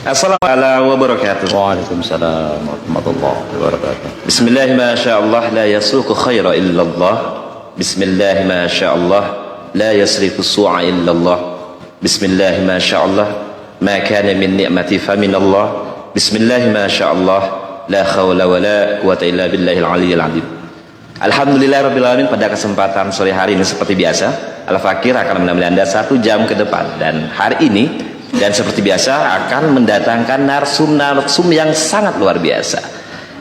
Assalamualaikum wabarakatuh. Waalaikumsalam warahmatullahi wabarakatuh. Bismillah ma sya'allah la yasuqu khaira illallah. Bismillah ma sya'allah la yasrifu su'a illallah. Bismillah ma sya'allah ma kana min ni'mati fa min Allah. Bismillah ma sya'allah la khawla wa la quwata illa billahil aliyyil azim. Alhamdulillah rabbil alamin. Pada kesempatan sore hari ini seperti biasa, Al-Fakir akan menemani Anda 1 jam ke depan, dan hari ini dan seperti biasa akan mendatangkan narsum yang sangat luar biasa.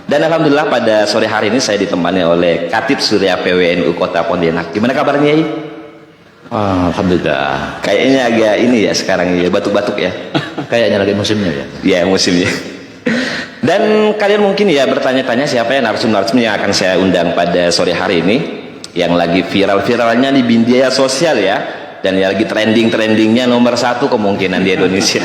Dan alhamdulillah pada sore hari ini saya ditemani oleh Katib Surya PWNU Kota Pontianak. Gimana kabarnya, Yai? Alhamdulillah. Kayaknya agak ini ya sekarang ya, batuk-batuk ya. Kayaknya lagi musimnya ya. Ya, musimnya. Dan kalian mungkin ya bertanya-tanya siapa ya narsum-narsum yang akan saya undang pada sore hari ini, yang lagi viral-viralnya di media sosial ya, dan yang lagi trending-trendingnya nomor 1 kemungkinan di Indonesia.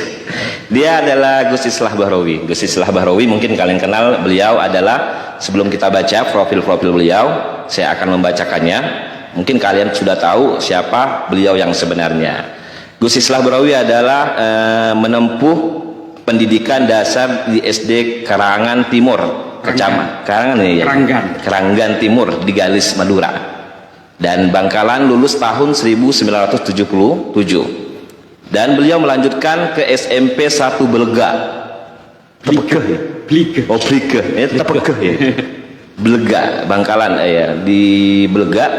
Dia adalah Gus Islah Bahrawi. Gus Islah Bahrawi mungkin kalian kenal. Beliau adalah, sebelum kita baca profil-profil beliau, saya akan membacakannya. Mungkin kalian sudah tahu siapa beliau yang sebenarnya. Gus Islah Bahrawi adalah menempuh pendidikan dasar di SD Karangan Timur, Keranggan Timur di Galis, Madura. Dan Bangkalan, lulus tahun 1977. Dan beliau melanjutkan ke SMP 1 Belega. Blike. Ya, Tepekeh ya. Belega, Bangkalan ya, di Belega.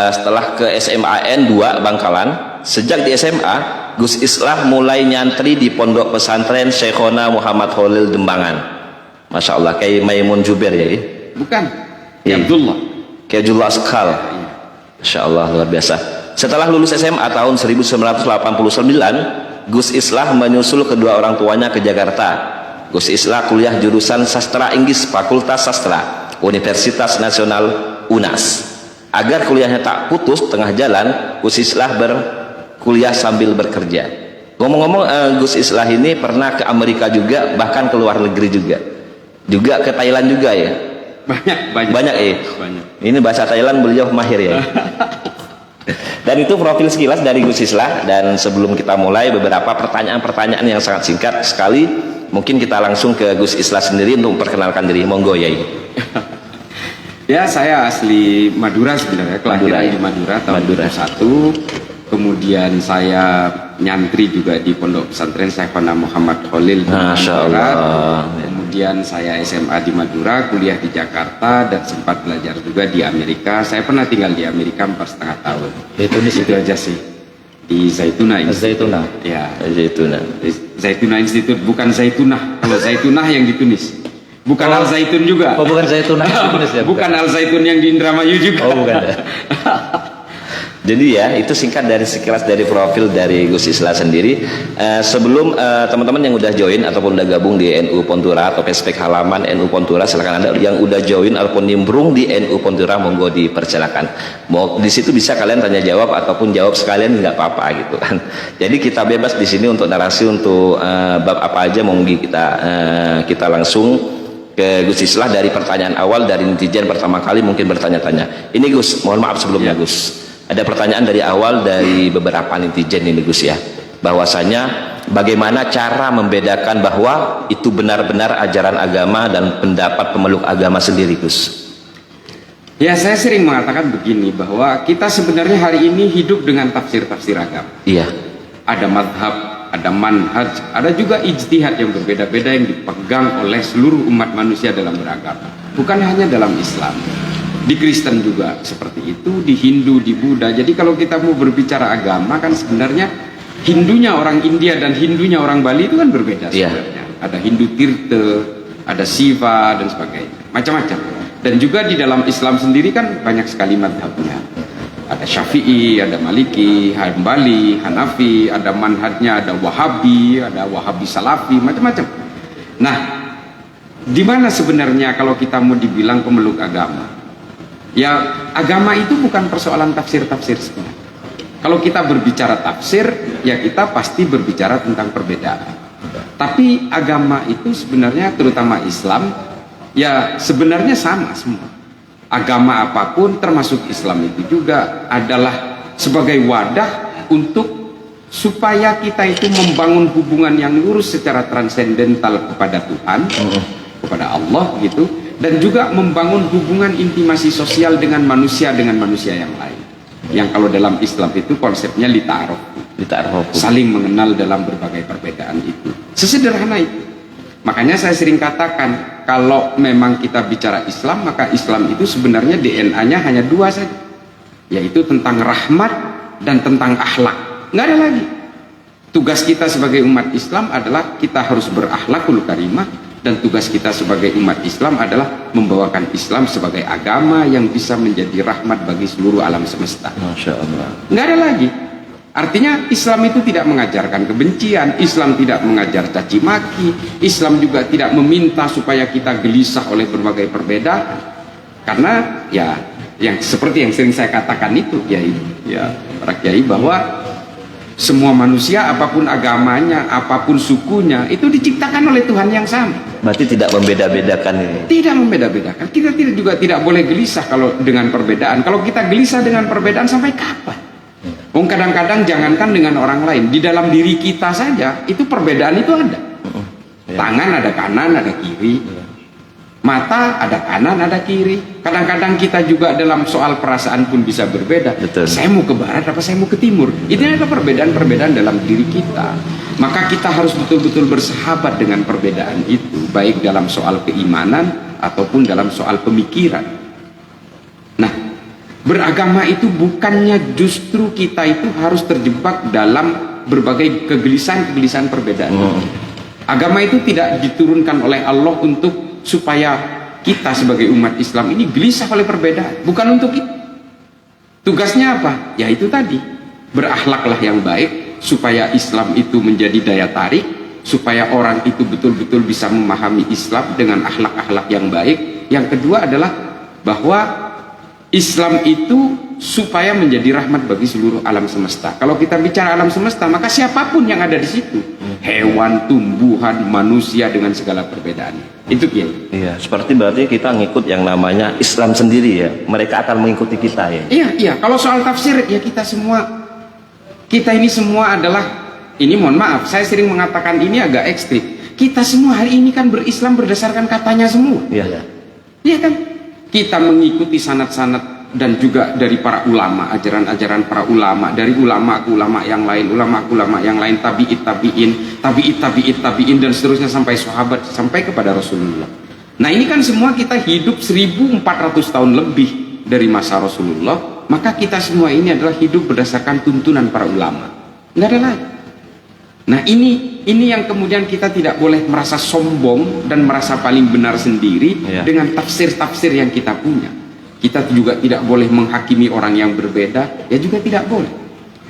Setelah ke SMAN 2 Bangkalan. Sejak di SMA, Gus Islah mulai nyantri di pondok pesantren Syekhona Muhammad Khalil Dembangan. Masya Allah, kayak Maimun Jubair ya? Bukan, ya. Abdullah. Kayak Abdullah Askal. Masya Allah, luar biasa. Setelah lulus SMA tahun 1989, Gus Islah menyusul kedua orang tuanya ke Jakarta. Gus Islah kuliah jurusan Sastra Inggris, Fakultas Sastra, Universitas Nasional UNAS. Agar kuliahnya tak putus tengah jalan, Gus Islah berkuliah sambil bekerja. Ngomong-ngomong, Gus Islah ini pernah ke Amerika juga, bahkan ke luar negeri juga ke Thailand juga ya. Banyak ya. Ini bahasa Thailand beliau mahir ya. Dan itu profil sekilas dari Gus Islah. Dan sebelum kita mulai, beberapa pertanyaan-pertanyaan yang sangat singkat sekali. Mungkin kita langsung ke Gus Islah sendiri untuk memperkenalkan diri. Monggo, Yai. Ya, saya asli Madura sebenarnya, kelahiran di Madura tahun 2001. Kemudian saya nyantri juga di pondok pesantren Syekhona Muhammad Khalil. Masya Allah. Kemudian saya SMA di Madura, kuliah di Jakarta, dan sempat belajar juga di Amerika. Saya pernah tinggal di Amerika 4,5 tahun. Itu aja sih. Di Zaytuna Institute. Ya. Zaytuna Institute, bukan Zaytunah. Kalau Zaytunah yang di Tunis. Bukan Al Zaitun juga. Oh, bukan Zaytunah yang di Tunis ya? Bukan Al Zaitun yang di Indramayu juga. Oh, bukan ya. Jadi ya, itu singkat dari sekilas dari profil dari Gus Islah sendiri. Sebelum teman-teman yang udah join ataupun udah gabung di NU Pontura atau Pespek halaman NU Pontura, silakan Anda yang udah join ataupun nimbrung di NU Pontura, monggo dipersilakan. Mau di situ bisa kalian tanya jawab ataupun jawab sekalian, nggak apa-apa gitu kan. Jadi kita bebas di sini untuk narasi, untuk bab apa aja monggo kita langsung ke Gus Islah dari pertanyaan awal dari netizen pertama kali mungkin bertanya-tanya. Ini Gus, mohon maaf sebelumnya Gus. Ada pertanyaan dari awal dari beberapa netizen ini Gus ya. Bahwasanya bagaimana cara membedakan bahwa itu benar-benar ajaran agama dan pendapat pemeluk agama sendiri Gus? Ya, saya sering mengatakan begini, bahwa kita sebenarnya hari ini hidup dengan tafsir-tafsir agama. Iya. Ada madhab, ada manhaj, ada juga ijtihad yang berbeda-beda yang dipegang oleh seluruh umat manusia dalam beragama. Bukan hanya dalam Islam, di Kristen juga seperti itu, di Hindu, di Buddha. Jadi kalau kita mau berbicara agama kan sebenarnya Hindunya orang India dan Hindunya orang Bali itu kan berbeda sebenarnya. Ada Hindu Tirta, ada Siva dan sebagainya, macam-macam. Dan juga di dalam Islam sendiri kan banyak sekali madhabnya. Ada Syafi'i, ada Maliki, Hambali, Hanafi, ada manhajnya, ada Wahabi, ada Wahabi Salafi, macam-macam. Nah, di mana sebenarnya kalau kita mau dibilang pemeluk agama? Ya, agama itu bukan persoalan tafsir-tafsir sebenarnya. Kalau kita berbicara tafsir, ya kita pasti berbicara tentang perbedaan. Tapi agama itu sebenarnya, terutama Islam, ya sebenarnya sama semua. Agama apapun termasuk Islam itu juga adalah sebagai wadah untuk supaya kita itu membangun hubungan yang lurus secara transendental kepada Tuhan, kepada Allah gitu, dan juga membangun hubungan intimasi sosial dengan manusia yang lain. Yang kalau dalam Islam itu konsepnya lita'aruf, saling mengenal dalam berbagai perbedaan itu. Sesederhana itu. Makanya saya sering katakan, kalau memang kita bicara Islam, maka Islam itu sebenarnya DNA-nya hanya dua saja, yaitu tentang rahmat dan tentang akhlak. Nggak ada lagi. Tugas kita sebagai umat Islam adalah kita harus berakhlakul karimah, dan tugas kita sebagai umat Islam adalah membawakan Islam sebagai agama yang bisa menjadi rahmat bagi seluruh alam semesta. Masya Allah. Nggak ada lagi. Artinya Islam itu tidak mengajarkan kebencian, Islam tidak mengajar caci maki, Islam juga tidak meminta supaya kita gelisah oleh berbagai perbedaan. Karena ya yang seperti yang sering saya katakan itu, Kiai, ya para Kiai, bahwa semua manusia apapun agamanya, apapun sukunya, itu diciptakan oleh Tuhan yang sama. Berarti tidak membeda-bedakan ini. Tidak membeda-bedakan. Kita juga tidak boleh gelisah kalau dengan perbedaan. Kalau kita gelisah dengan perbedaan sampai kapan? Kadang-kadang jangankan dengan orang lain, di dalam diri kita saja itu perbedaan itu ada. Tangan ada kanan, ada kiri. Mata ada kanan, ada kiri. Kadang-kadang kita juga dalam soal perasaan pun bisa berbeda. Betul. Saya mau ke barat apa saya mau ke timur. Itu adalah perbedaan-perbedaan dalam diri kita. Maka kita harus betul-betul bersahabat dengan perbedaan itu, baik dalam soal keimanan ataupun dalam soal pemikiran. Nah, beragama itu bukannya justru kita itu harus terjebak dalam berbagai kegelisahan-kegelisahan perbedaan. Agama itu tidak diturunkan oleh Allah untuk supaya kita sebagai umat Islam ini gelisah oleh perbedaan. Bukan untuk itu. Tugasnya apa? Ya itu tadi, berakhlaklah yang baik supaya Islam itu menjadi daya tarik, supaya orang itu betul-betul bisa memahami Islam dengan akhlak-akhlak yang baik. Yang kedua adalah bahwa Islam itu supaya menjadi rahmat bagi seluruh alam semesta. Kalau kita bicara alam semesta, maka siapapun yang ada di situ, hewan, tumbuhan, manusia dengan segala perbedaannya. Itu Kiai. Iya, seperti berarti kita ngikut yang namanya Islam sendiri ya. Mereka akan mengikuti kita ya. Iya. Kalau soal tafsir ya kita ini semua adalah, ini mohon maaf, saya sering mengatakan ini agak ekstrim. Kita semua hari ini kan berislam berdasarkan katanya semua. Iya. Iya kan? Kita mengikuti sanad-sanad dan juga dari para ulama, ajaran-ajaran para ulama, dari ulama ke ulama yang lain, ulama ke ulama yang lain, tabi'it tabi'in dan seterusnya sampai sahabat, sampai kepada Rasulullah. Nah ini kan semua kita hidup 1400 tahun lebih dari masa Rasulullah, maka kita semua ini adalah hidup berdasarkan tuntunan para ulama. Nggak ada lagi. Nah ini yang kemudian kita tidak boleh merasa sombong dan merasa paling benar sendiri dengan tafsir-tafsir yang kita punya. Kita juga tidak boleh menghakimi orang yang berbeda, ya juga tidak boleh.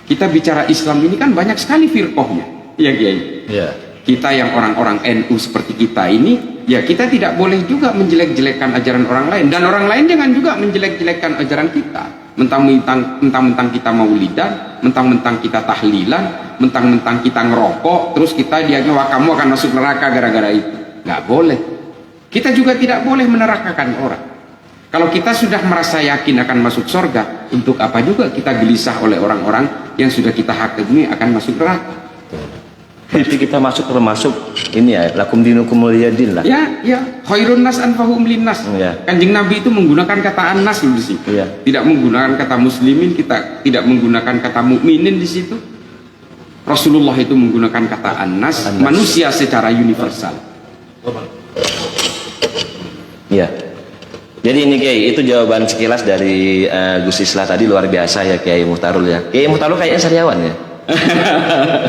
Kita bicara Islam ini kan banyak sekali firqahnya, ya Kiai. Ya. Kita yang orang-orang NU seperti kita ini, ya kita tidak boleh juga menjelek-jelekkan ajaran orang lain, dan orang lain jangan juga menjelek-jelekkan ajaran kita. Mentang-mentang kita maulidan, mentang-mentang kita tahlilan, mentang-mentang kita ngerokok, terus kita dianya, wah kamu akan masuk neraka gara-gara itu. Nggak boleh. Kita juga tidak boleh menerakakan orang. Kalau kita sudah merasa yakin akan masuk surga, untuk apa juga kita gelisah oleh orang-orang yang sudah kita hakimi akan masuk neraka. Jadi kita termasuk ini ya, lakum dinukum waliyadin lah. Ya, khairun nas anfahum linnas. Ya. Kanjeng Nabi itu menggunakan kata annas di situ. Ya. Tidak menggunakan kata muslimin, kita tidak menggunakan kata mukminin di situ. Rasulullah itu menggunakan kata annas, manusia secara universal. Ya. Jadi ini Kiai, itu jawaban sekilas dari Gus Islah tadi, luar biasa ya Kiai Muhtarul ya. Kiai Muhtarul kayaknya sariawan ya.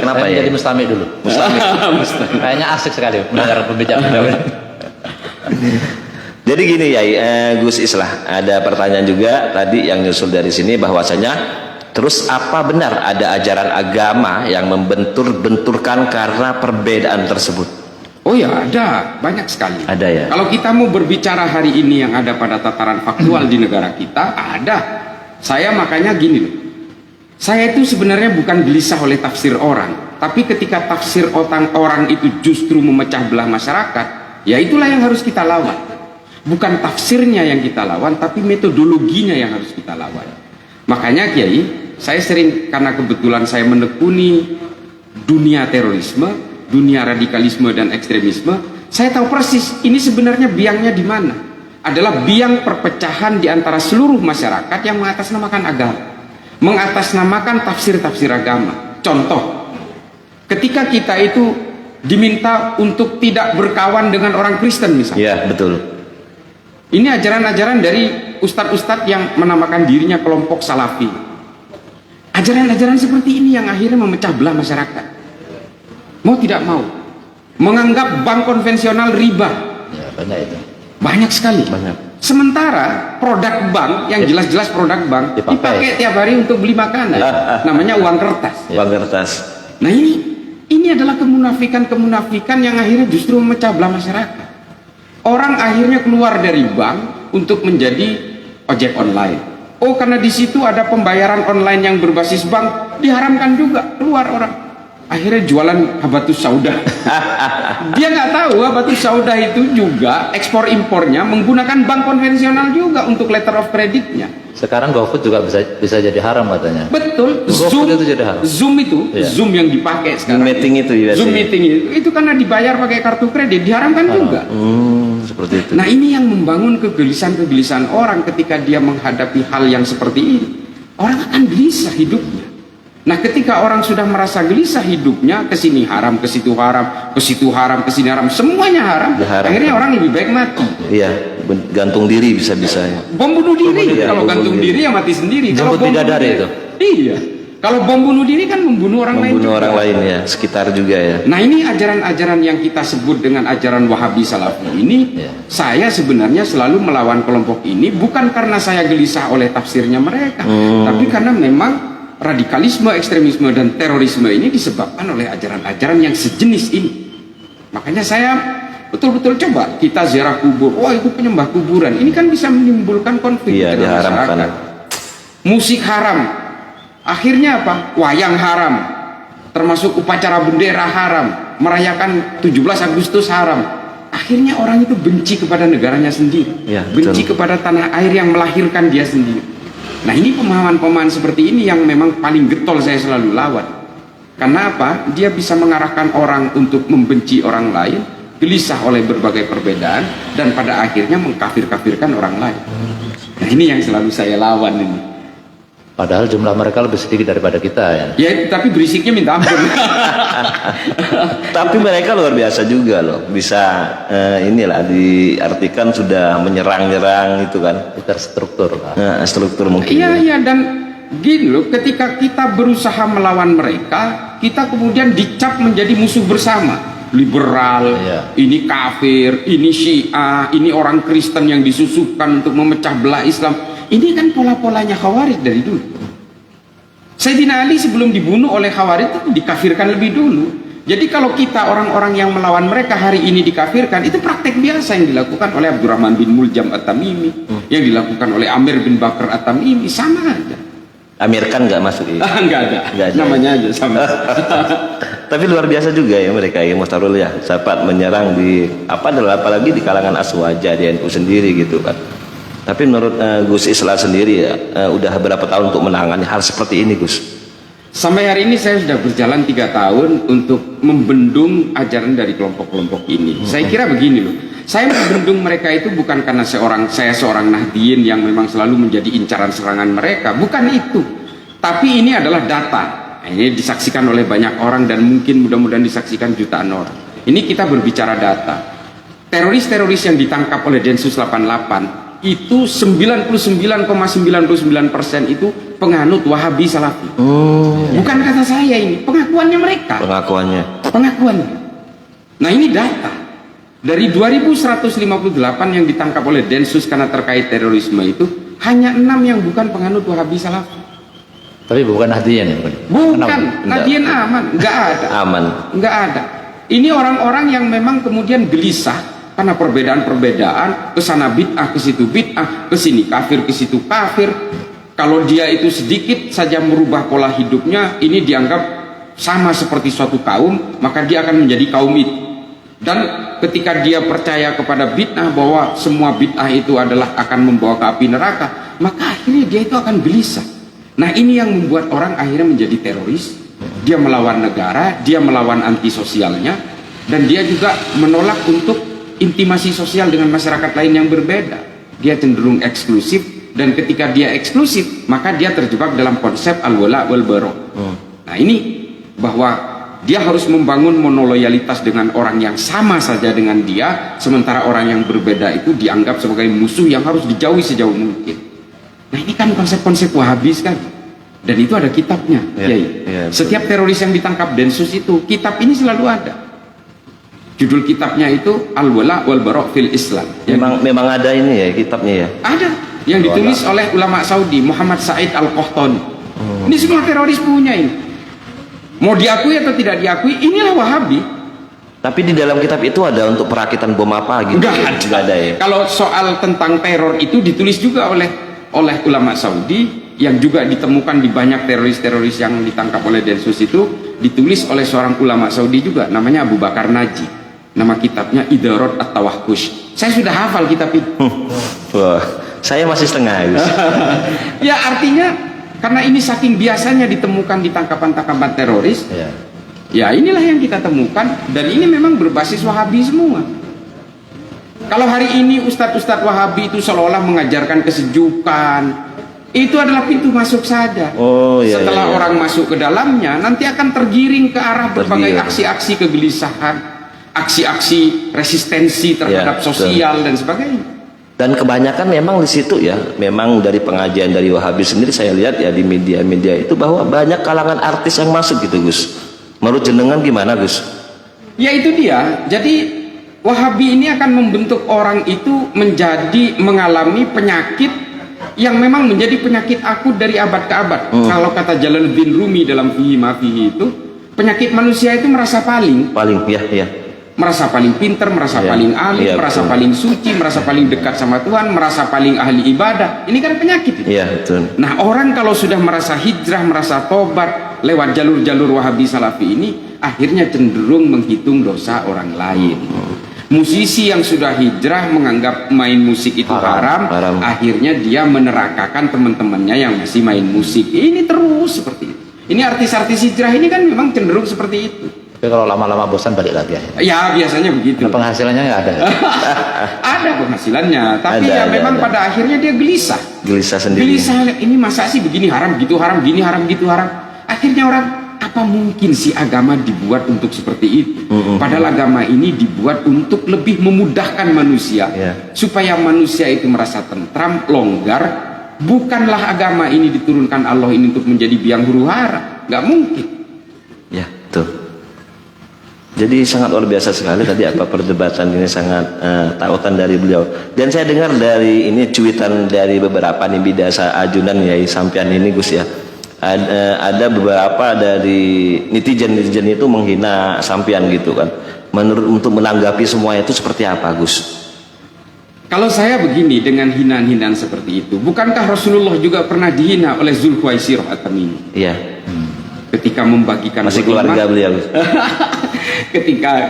Kenapa ya? Jadi mustami dulu. Mustami. Kayaknya asik sekali mendengar pembicaraan. Jadi gini ya, Gus Islah, ada pertanyaan juga tadi yang nyusul dari sini bahwasanya, terus apa benar ada ajaran agama yang membentur-benturkan karena perbedaan tersebut? Oh ya, ada, banyak sekali. Ada ya. Kalau kita mau berbicara hari ini yang ada pada tataran faktual di negara kita, ada. Saya makanya gini loh. Saya itu sebenarnya bukan gelisah oleh tafsir orang, tapi ketika tafsir orang itu justru memecah belah masyarakat, ya itulah yang harus kita lawan. Bukan tafsirnya yang kita lawan, tapi metodologinya yang harus kita lawan. Makanya Kiai, Saya sering, karena kebetulan saya menekuni dunia terorisme, dunia radikalisme dan ekstremisme, saya tahu persis ini sebenarnya biangnya di mana. Adalah biang perpecahan di antara seluruh masyarakat yang mengatasnamakan agama, mengatasnamakan tafsir-tafsir agama. Contoh, ketika kita itu diminta untuk tidak berkawan dengan orang Kristen misalnya. Iya, betul. Ini ajaran-ajaran dari ustadz-ustadz yang menamakan dirinya kelompok salafi. Ajaran-ajaran seperti ini yang akhirnya memecah belah masyarakat. Mau tidak mau, menganggap bank konvensional riba. Ya, banyak itu. Banyak sekali. Banyak. Sementara produk bank yang jelas-jelas produk bank dipakai tiap hari untuk beli makanan. Namanya uang kertas. Uang kertas. Nah ini adalah kemunafikan-kemunafikan yang akhirnya justru memecah belah masyarakat. Orang akhirnya keluar dari bank untuk menjadi ojek online. Oh, karena di situ ada pembayaran online yang berbasis bank, diharamkan juga, keluar orang. Akhirnya jualan habatus sauda. Dia nggak tahu habatus sauda itu juga ekspor impornya menggunakan bank konvensional juga untuk letter of creditnya. Sekarang GoFood juga bisa jadi haram katanya. Betul. GoFood itu jadi haram. Zoom itu, Iya. Zoom yang dipakai sekarang. Meeting itu ya. Zoom meeting itu karena dibayar pakai kartu kredit, diharamkan juga. Seperti itu. Nah, ini yang membangun kegelisahan-kegelisahan orang ketika dia menghadapi hal yang seperti ini. Orang akan gelisah hidupnya. Nah, ketika orang sudah merasa gelisah hidupnya, ke sini haram, ke situ haram, ke situ haram, ke sini haram, semuanya haram. Diharamkan. Akhirnya orang lebih baik mati. Iya, gantung diri bisa-bisanya. Bom bunuh diri. Iya, Kalau bom gantung bunuh diri ya mati sendiri. Kalau Jemput bom bidadari bunuh itu. Iya. Kalau bom bunuh diri kan membunuh orang lain. Membunuh juga. orang lain ya, sekitar juga ya. Nah, ini ajaran-ajaran yang kita sebut dengan ajaran Wahabi Salafi ini, Ya. saya sebenarnya selalu melawan kelompok ini bukan karena saya gelisah oleh tafsirnya mereka, tapi karena memang radikalisme, ekstremisme dan terorisme ini disebabkan oleh ajaran-ajaran yang sejenis ini. Makanya saya betul-betul coba kita ziarah kubur. Wah, itu penyembah kuburan. Ini kan bisa menimbulkan konflik Iya, di tengah diharamkan. masyarakat. Musik haram. Akhirnya apa? Wayang haram. Termasuk upacara bendera haram, merayakan 17 Agustus haram. Akhirnya orang itu benci kepada negaranya sendiri, Ya, benci betul. kepada tanah air yang melahirkan dia sendiri. Nah, ini pemahaman-pemahaman seperti ini yang memang paling getol saya selalu lawan. Karena apa? Dia bisa mengarahkan orang untuk membenci orang lain, gelisah oleh berbagai perbedaan, dan pada akhirnya mengkafir-kafirkan orang lain. Nah, ini yang selalu saya lawan ini. Padahal jumlah mereka lebih sedikit daripada kita ya. Ya, tapi berisiknya minta ampun. Tapi mereka luar biasa juga loh, bisa inilah diartikan sudah menyerang-nyerang itu kan. Terstruktur. Struktur mungkin. Iya, dan gini loh, ketika kita berusaha melawan mereka, kita kemudian dicap menjadi musuh bersama. Liberal, Iya. ini kafir, ini Syiah, ini orang Kristen yang disusupkan untuk memecah belah Islam. Ini kan pola-polanya Khawarij dari dulu. Sayyidina Ali sebelum dibunuh oleh Khawarij itu dikafirkan lebih dulu. Jadi kalau kita orang-orang yang melawan mereka hari ini dikafirkan, itu praktek biasa yang dilakukan oleh Abdurrahman bin Muljam At-Tamimi, yang dilakukan oleh Amir bin Bakar At-Tamimi, sama aja. Amir Khan nggak masuk ya? Enggak ada. Nggak ada. Namanya aja sama. Tapi luar biasa juga ya mereka ya, Mustarul ya, dapat menyerang di apalagi di kalangan Aswaja di NU sendiri gitu kan. Tapi menurut Gus Islah sendiri ya, udah berapa tahun untuk menangani hal seperti ini, Gus? Sampai hari ini saya sudah berjalan 3 tahun untuk membendung ajaran dari kelompok-kelompok ini. Saya kira begini loh, saya membendung mereka itu bukan karena saya seorang Nahdien yang memang selalu menjadi incaran serangan mereka, bukan itu. Tapi ini adalah data. Ini disaksikan oleh banyak orang dan mungkin mudah-mudahan disaksikan jutaan orang. Ini kita berbicara data. Teroris-teroris yang ditangkap oleh Densus 88 itu 99,99% itu penganut Wahabi Salafi. Bukan kata saya ini, pengakuannya mereka. Pengakuannya. Nah, ini data. Dari 2158 yang ditangkap oleh Densus karena terkait terorisme itu, hanya 6 yang bukan penganut Wahabi Salafi. Tapi bukan Nahdien ya? Bukan, Nahdien aman, enggak ada. Aman. Enggak ada. Ini orang-orang yang memang kemudian gelisah karena perbedaan-perbedaan, ke sana bid'ah, ke situ bid'ah, ke sini kafir, ke situ kafir. Kalau dia itu sedikit saja merubah pola hidupnya, ini dianggap sama seperti suatu kaum, maka dia akan menjadi kaum itu. Dan ketika dia percaya kepada bid'ah bahwa semua bid'ah itu adalah akan membawa ke api neraka, maka akhirnya dia itu akan gelisah. Nah ini yang membuat orang akhirnya menjadi teroris. Dia melawan negara, dia melawan antisosialnya, dan dia juga menolak untuk intimasi sosial dengan masyarakat lain yang berbeda. Dia cenderung eksklusif, dan ketika dia eksklusif maka dia terjebak dalam konsep al-wala wal bara. Nah ini bahwa dia harus membangun monoloyalitas dengan orang yang sama saja dengan dia, sementara orang yang berbeda itu dianggap sebagai musuh yang harus dijauhi sejauh mungkin. Nah ini kan konsep-konsep Wahabi kan, dan itu ada kitabnya. Setiap teroris yang ditangkap Densus itu, kitab ini selalu ada. Judul kitabnya itu Al-Wala wal Bara fil Islam. Memang ada ini ya kitabnya ya. Ada yang ditulis oleh ulama Saudi, Muhammad Said Al-Qahtani. Ini semua teroris punya ini. Mau diakui atau tidak diakui, inilah Wahabi. Tapi di dalam kitab itu ada untuk perakitan bom apa gitu? Udah ada ya. Kalau soal tentang teror itu ditulis juga oleh ulama Saudi, yang juga ditemukan di banyak teroris-teroris yang ditangkap oleh Densus itu, ditulis oleh seorang ulama Saudi juga, namanya Abu Bakar Naji. Nama kitabnya Idarat At-Tawahhush. Saya sudah hafal kitab itu. Wah, saya masih setengah. Ya artinya karena ini saking biasanya ditemukan di tangkapan-tangkapan teroris, ya inilah yang kita temukan, dan ini memang berbasis Wahabi semua. Kalau hari ini ustadz-ustadz Wahabi itu seolah-olah mengajarkan kesejukan, itu adalah pintu masuk saja. Setelah orang masuk ke dalamnya, nanti akan tergiring ke arah berbagai aksi-aksi kegelisahan, aksi-aksi resistensi terhadap sosial dan sebagainya. Dan kebanyakan memang di situ ya, memang dari pengajian dari Wahabi sendiri saya lihat ya di media-media itu bahwa banyak kalangan artis yang masuk gitu Gus. Menurut jenengan gimana Gus? Ya itu dia. Jadi Wahabi ini akan membentuk orang itu menjadi mengalami penyakit yang memang menjadi penyakit akut dari abad ke abad. Kalau kata Jalaluddin Rumi dalam Fihi Ma Fihi itu, penyakit manusia itu merasa paling merasa paling pinter, merasa paling alim, merasa paling suci, merasa paling dekat sama Tuhan, merasa paling ahli ibadah. Ini kan penyakit. Betul. Nah orang kalau sudah merasa hijrah, merasa tobat lewat jalur-jalur Wahabi Salafi ini, akhirnya cenderung menghitung dosa orang lain. Musisi yang sudah hijrah menganggap main musik itu haram, akhirnya dia menerakakan teman-temannya yang masih main musik. Ini terus seperti itu. Ini artis-artis hijrah ini kan memang cenderung seperti itu. Tapi kalau lama-lama bosan balik lagi ya? Ya biasanya begitu. Nah, penghasilannya nggak ada? Ada penghasilannya, tapi memang pada akhirnya dia gelisah. Gelisah sendiri. Gelisah, ini masa sih begini haram, gitu haram, gini haram, gitu haram. Akhirnya orang, apa mungkin sih agama dibuat untuk seperti itu? Padahal agama ini dibuat untuk lebih memudahkan manusia, supaya manusia itu merasa tentram, longgar. Bukanlah agama ini diturunkan Allah ini untuk menjadi biang huru hara, nggak mungkin. Ya, betul. Jadi sangat luar biasa sekali tadi apa perdebatan ini, sangat tautan dari beliau. Dan saya dengar dari ini cuitan dari beberapa nih bidasa ajunan ya sampean ini Gus ya. Ada beberapa dari netizen itu menghina sampean gitu kan. Untuk menanggapi semua itu seperti apa Gus? Kalau saya begini dengan hinaan-hinaan seperti itu, bukankah Rasulullah juga pernah dihina oleh Zulkhuwaisirah At-Tamimi? Iya. Ketika membagikan masih keluarga beliau.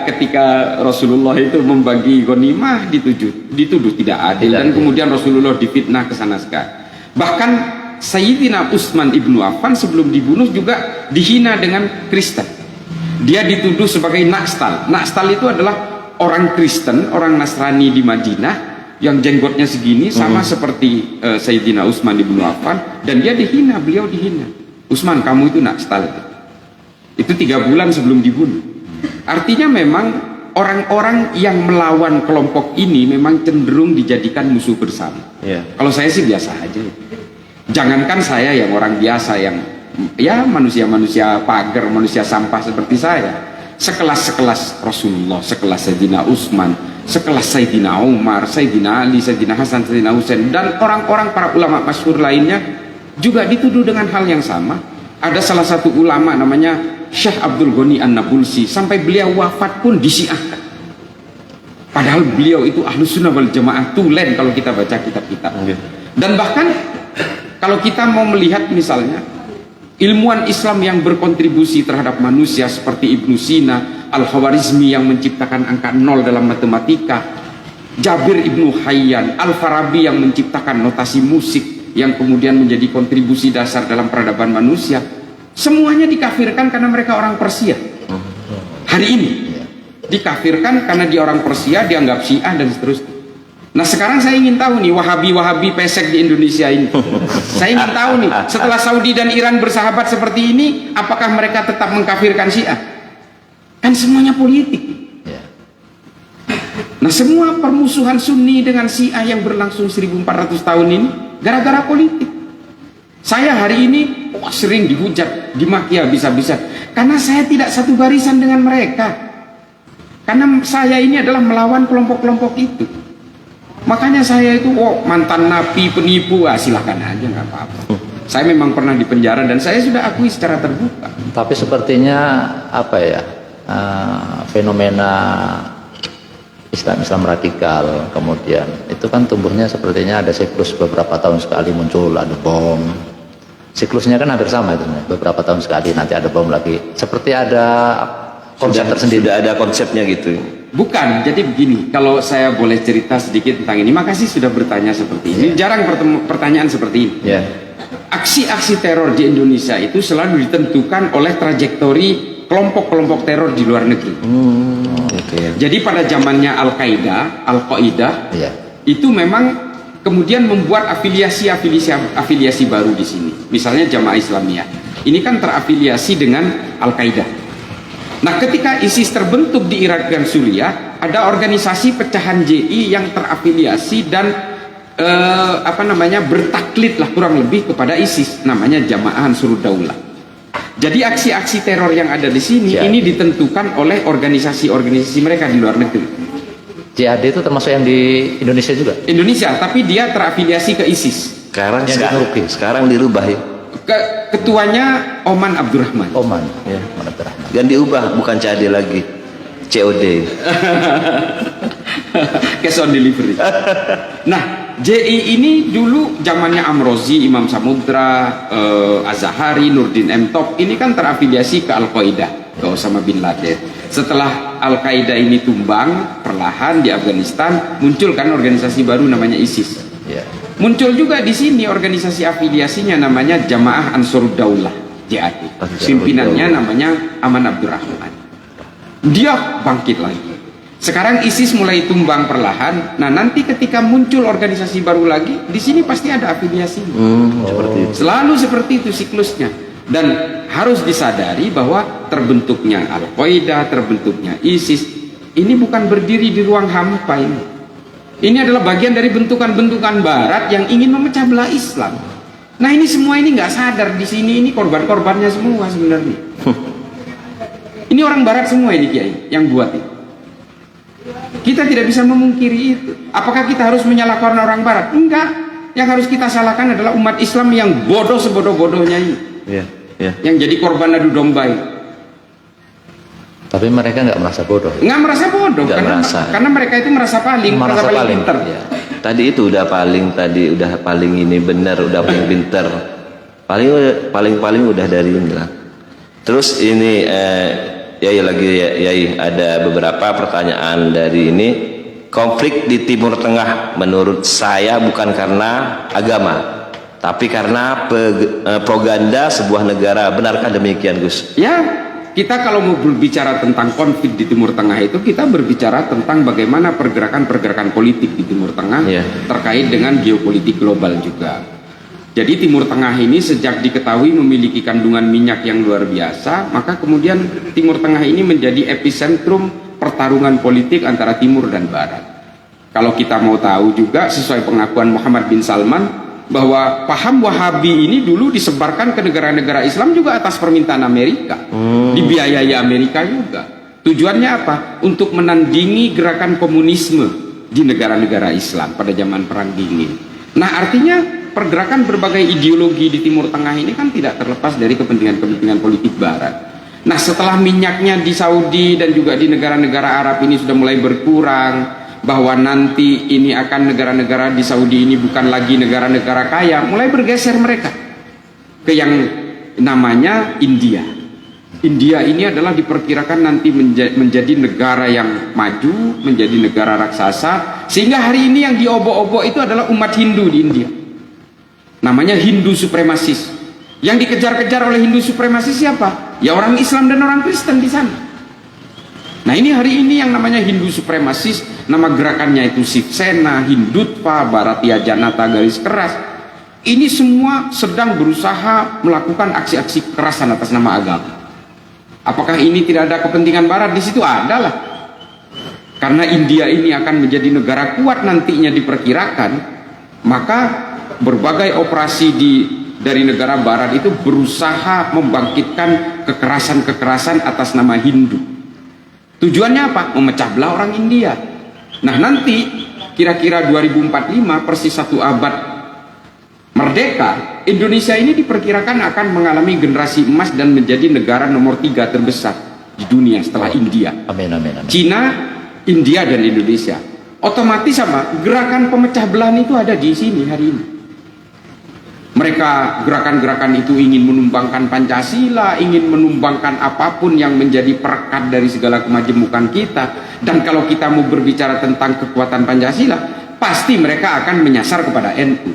ketika Rasulullah itu membagi ghanimah dituduh tidak adil, dan kemudian Rasulullah difitnah ke sana sekali. Bahkan Sayyidina Utsman ibnu Affan sebelum dibunuh juga dihina dengan Kristen. Dia dituduh sebagai Nakstal. Nakstal itu adalah orang Kristen, orang Nasrani di Madinah yang jenggotnya segini sama seperti Sayyidina Utsman ibnu Affan, dan dia dihina, beliau dihina. Utsman, kamu itu Nakstal. Itu 3 bulan sebelum dibunuh. Artinya memang orang-orang yang melawan kelompok ini memang cenderung dijadikan musuh bersama. Kalau saya sih biasa aja. Jangankan saya yang orang biasa, yang ya manusia-manusia pagar, manusia sampah seperti saya, sekelas Rasulullah, sekelas Sayyidina Utsman, sekelas Sayyidina Umar, Sayyidina Ali, Sayyidina Hasan, Sayyidina Husain, dan orang-orang para ulama masyhur lainnya juga dituduh dengan hal yang sama. Ada salah satu ulama namanya Syekh Abdul Ghani An-Nabulsi, sampai beliau wafat pun disiahkan. Padahal beliau itu Ahlus Sunnah wal Jamaah tulen kalau kita baca kitab-kitab. Dan bahkan kalau kita mau melihat misalnya ilmuwan Islam yang berkontribusi terhadap manusia seperti Ibnu Sina, Al-Khawarizmi yang menciptakan angka 0 dalam matematika, Jabir Ibnu Hayyan, Al-Farabi yang menciptakan notasi musik, yang kemudian menjadi kontribusi dasar dalam peradaban manusia, semuanya dikafirkan karena mereka orang Persia. Hari ini dikafirkan karena dia orang Persia, dianggap Syiah dan seterusnya. Nah sekarang saya ingin tahu nih, Wahabi pesek di Indonesia ini, saya ingin tahu nih, setelah Saudi dan Iran bersahabat seperti ini, apakah mereka tetap mengkafirkan Syiah? Kan semuanya politik. Nah semua permusuhan Sunni dengan Syiah yang berlangsung 1400 tahun ini gara-gara politik. Saya hari ini sering dihujat, dimaki habis-habisan karena saya tidak satu barisan dengan mereka, karena saya ini adalah melawan kelompok-kelompok itu. Makanya saya itu mantan napi, penipu, silahkan aja, nggak apa-apa. Saya memang pernah di penjara dan saya sudah akui secara terbuka. Tapi sepertinya apa ya, fenomena Islam radikal kemudian itu kan tumbuhnya sepertinya ada siklus beberapa tahun sekali muncul, ada bom. Siklusnya kan hampir sama itu, beberapa tahun sekali nanti ada bom lagi. Seperti ada konsep tersendiri. Sudah ada konsepnya gitu. Bukan, jadi begini, kalau saya boleh cerita sedikit tentang ini, makasih sudah bertanya seperti ini. Jarang pertanyaan seperti ini. Aksi-aksi teror di Indonesia itu selalu ditentukan oleh trajektori kelompok-kelompok teror di luar negeri. Jadi pada zamannya Al-Qaeda itu memang kemudian membuat afiliasi baru di sini. Misalnya Jamaah Islamiyah. Ini kan terafiliasi dengan Al-Qaeda. Nah, ketika ISIS terbentuk di Irak dan Suriah, ada organisasi pecahan JI yang terafiliasi dan bertaklid lah kurang lebih kepada ISIS, namanya Jamaah Ansarud Daulah. Jadi aksi-aksi teror yang ada di sini ini ditentukan oleh organisasi-organisasi mereka di luar negeri. JAD itu termasuk yang di Indonesia juga? Indonesia, tapi dia terafiliasi ke ISIS. Sekarang dirubah ya. Ketuanya Oman Abdurrahman. Oman Abdurrahman. Dan diubah, bukan CAD lagi, COD. Cash on delivery. Nah, JI ini dulu zamannya Amrozi, Imam Samudra, Az-Zahari, Nurdin M. Top, ini kan terafiliasi ke Al-Qaeda, ke Osama bin Laden. Setelah Al-Qaeda ini tumbang perlahan di Afghanistan, muncul kan organisasi baru namanya ISIS. Muncul juga di sini organisasi afiliasinya namanya Jamaah Ansarud Daulah, JAD. Pimpinannya namanya Aman Abdurrahman. Dia bangkit lagi. Sekarang ISIS mulai tumbang perlahan. Nah, nanti ketika muncul organisasi baru lagi, di sini pasti ada afiliasi. Selalu seperti itu siklusnya. Dan harus disadari bahwa terbentuknya Al-Qaeda, terbentuknya ISIS, ini bukan berdiri di ruang hampa ini. Ini adalah bagian dari bentukan-bentukan Barat yang ingin memecah belah Islam. Nah, ini semua ini nggak sadar di sini ini korban-korbannya semua sebenarnya. Ini orang Barat semua ini Kiai yang buat ini. Kita tidak bisa memungkiri itu. Apakah kita harus menyalahkan orang Barat? Enggak. Yang harus kita salahkan adalah umat Islam yang bodoh sebodoh-bodohnya ini. Yang jadi korban adu domba ini. Tapi mereka nggak merasa bodoh. Nggak merasa bodoh, karena mereka itu merasa paling pinter. Tadi itu udah paling ini benar, udah paling pinter. Paling udah dari inilah. Terus ini ada beberapa pertanyaan dari ini. Konflik di Timur Tengah menurut saya bukan karena agama, tapi karena propaganda sebuah negara. Benarkah demikian, Gus? Ya. Kita kalau mau berbicara tentang konflik di Timur Tengah itu, kita berbicara tentang bagaimana pergerakan-pergerakan politik di Timur Tengah terkait dengan geopolitik global juga. Jadi Timur Tengah ini sejak diketahui memiliki kandungan minyak yang luar biasa, maka kemudian Timur Tengah ini menjadi epicentrum pertarungan politik antara Timur dan Barat. Kalau kita mau tahu juga, sesuai pengakuan Muhammad bin Salman, bahwa paham Wahabi ini dulu disebarkan ke negara-negara Islam juga atas permintaan Amerika, dibiayai Amerika juga. Tujuannya apa? Untuk menandingi gerakan komunisme di negara-negara Islam pada zaman Perang Dingin. Nah, artinya pergerakan berbagai ideologi di Timur Tengah ini kan tidak terlepas dari kepentingan-kepentingan politik Barat. Nah, setelah minyaknya di Saudi dan juga di negara-negara Arab ini sudah mulai berkurang, bahwa nanti ini akan negara-negara di Saudi ini bukan lagi negara-negara kaya, mulai bergeser mereka ke yang namanya India. India ini adalah diperkirakan nanti menjadi negara yang maju, menjadi negara raksasa, sehingga hari ini yang diobok-obok itu adalah umat Hindu di India. namanya Hindu supremasis. Yang dikejar-kejar oleh Hindu supremasis siapa? Ya orang Islam dan orang Kristen di sana. Nah ini hari ini yang namanya Hindu supremasis, nama gerakannya itu Shiv Sena, Hindutva, Bharatiya Janata garis keras. Ini semua sedang berusaha melakukan aksi-aksi kekerasan atas nama agama. Apakah ini tidak ada kepentingan Barat di situ? Adalah. Karena India ini akan menjadi negara kuat nantinya diperkirakan, maka berbagai operasi dari negara Barat itu berusaha membangkitkan kekerasan-kekerasan atas nama Hindu. Tujuannya apa? Memecah belah orang India. Nah nanti kira-kira 2045 persis 1 abad merdeka, Indonesia ini diperkirakan akan mengalami generasi emas dan menjadi negara nomor 3 terbesar di dunia setelah India. Amin, amin, amin. Cina, India dan Indonesia. Otomatis sama gerakan pemecah belahan itu ada di sini hari ini. Mereka gerakan-gerakan itu ingin menumbangkan Pancasila, ingin menumbangkan apapun yang menjadi perekat dari segala kemajemukan kita. Dan kalau kita mau berbicara tentang kekuatan Pancasila, pasti mereka akan menyasar kepada NU.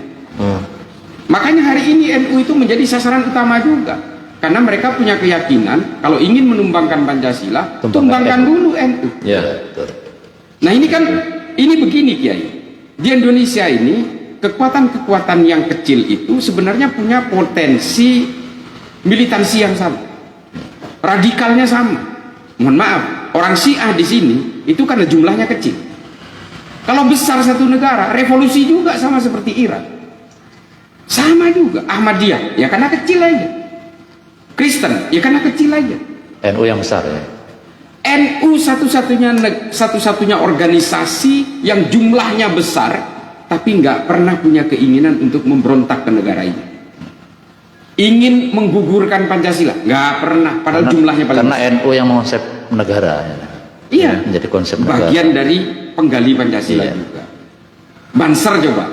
Makanya hari ini NU itu menjadi sasaran utama juga. Karena mereka punya keyakinan kalau ingin menumbangkan Pancasila, tumbangkan dulu NU. Ya. Nah ini kan, ini begini Kiai. Di Indonesia ini kekuatan-kekuatan yang kecil itu sebenarnya punya potensi militansi yang sama, radikalnya sama. Mohon maaf, orang Syiah di sini itu karena jumlahnya kecil. Kalau besar satu negara, revolusi juga sama seperti Iran, sama juga. Ahmadiyah ya karena kecil aja, Kristen ya karena kecil aja. NU yang besar ya. NU satu-satunya organisasi yang jumlahnya besar tapi nggak pernah punya keinginan untuk memberontak ke negara ini, ingin menggugurkan Pancasila, nggak pernah, padahal jumlahnya paling karena besar. NU yang mengkonsep negara ya. Iya, Menjadi konsep negara. bagian dari penggali Pancasila juga. Banser coba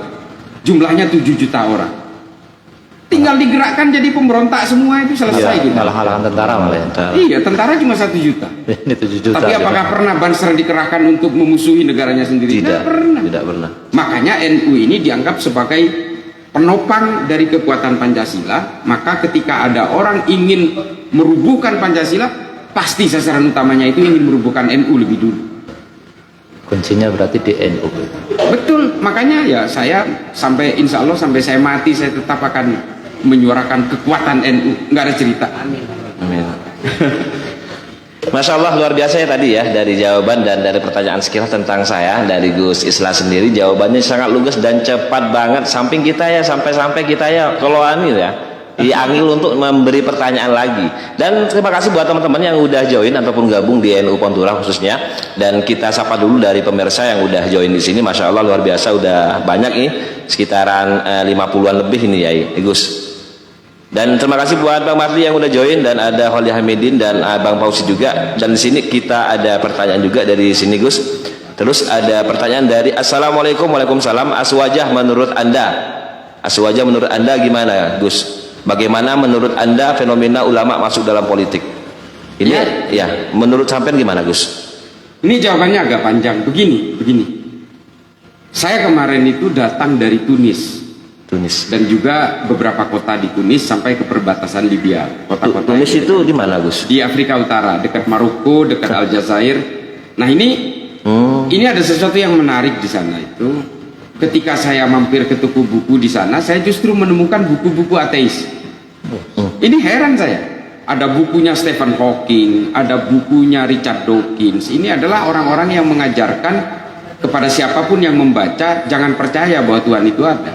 jumlahnya 7 juta orang, tinggal digerakkan jadi pemberontak semua itu selesai gitu. Halang-halangan tentara malah ya. Iya, tentara cuma 1 juta. Ini 7 juta. Tapi apakah pernah Banser dikerahkan untuk memusuhi negaranya sendiri? Tidak pernah. Tidak pernah. Makanya NU ini dianggap sebagai penopang dari kekuatan Pancasila. Maka ketika ada orang ingin merubuhkan Pancasila, pasti sasaran utamanya itu ingin merubuhkan NU lebih dulu. Kuncinya berarti di NU. Betul, makanya ya saya sampai insya Allah sampai saya mati saya tetap akan menyuarakan kekuatan NU. Nggak ada cerita. Amin. Masya Allah, luar biasa ya tadi ya, dari jawaban dan dari pertanyaan sekilas tentang saya dari Gus Islah sendiri, jawabannya sangat lugas dan cepat banget. Sampai sampai kita ya kalau anil ya dianggil untuk memberi pertanyaan lagi. Dan terima kasih buat teman-teman yang udah join ataupun gabung di NU Pontura khususnya. Dan kita sapa dulu dari pemirsa yang udah join di sini. Masya Allah luar biasa, udah banyak nih, sekitaran 50-an lebih ini ya Gus. Dan terima kasih buat Bang Mardi yang udah join, dan ada Holly Hamidin dan Bang Fauzi juga. Dan di sini kita ada pertanyaan juga dari sini Gus. Terus ada pertanyaan dari Assalamualaikum. Waalaikumsalam. Aswajah menurut Anda gimana Gus? Bagaimana menurut Anda fenomena ulama masuk dalam politik? Ini ya menurut sampean gimana Gus? Ini jawabannya agak panjang. Begini. Saya kemarin itu datang dari Tunis dan juga beberapa kota di Tunis sampai ke perbatasan Libya. Kota-kota Tunis itu di mana Gus? Di Afrika Utara, dekat Maroko, dekat Aljazair. Nah ini ada sesuatu yang menarik di sana itu. Ketika saya mampir ke toko buku di sana, saya justru menemukan buku-buku ateis. Ini heran saya. Ada bukunya Stephen Hawking, ada bukunya Richard Dawkins. Ini adalah orang-orang yang mengajarkan kepada siapapun yang membaca, jangan percaya bahwa Tuhan itu ada.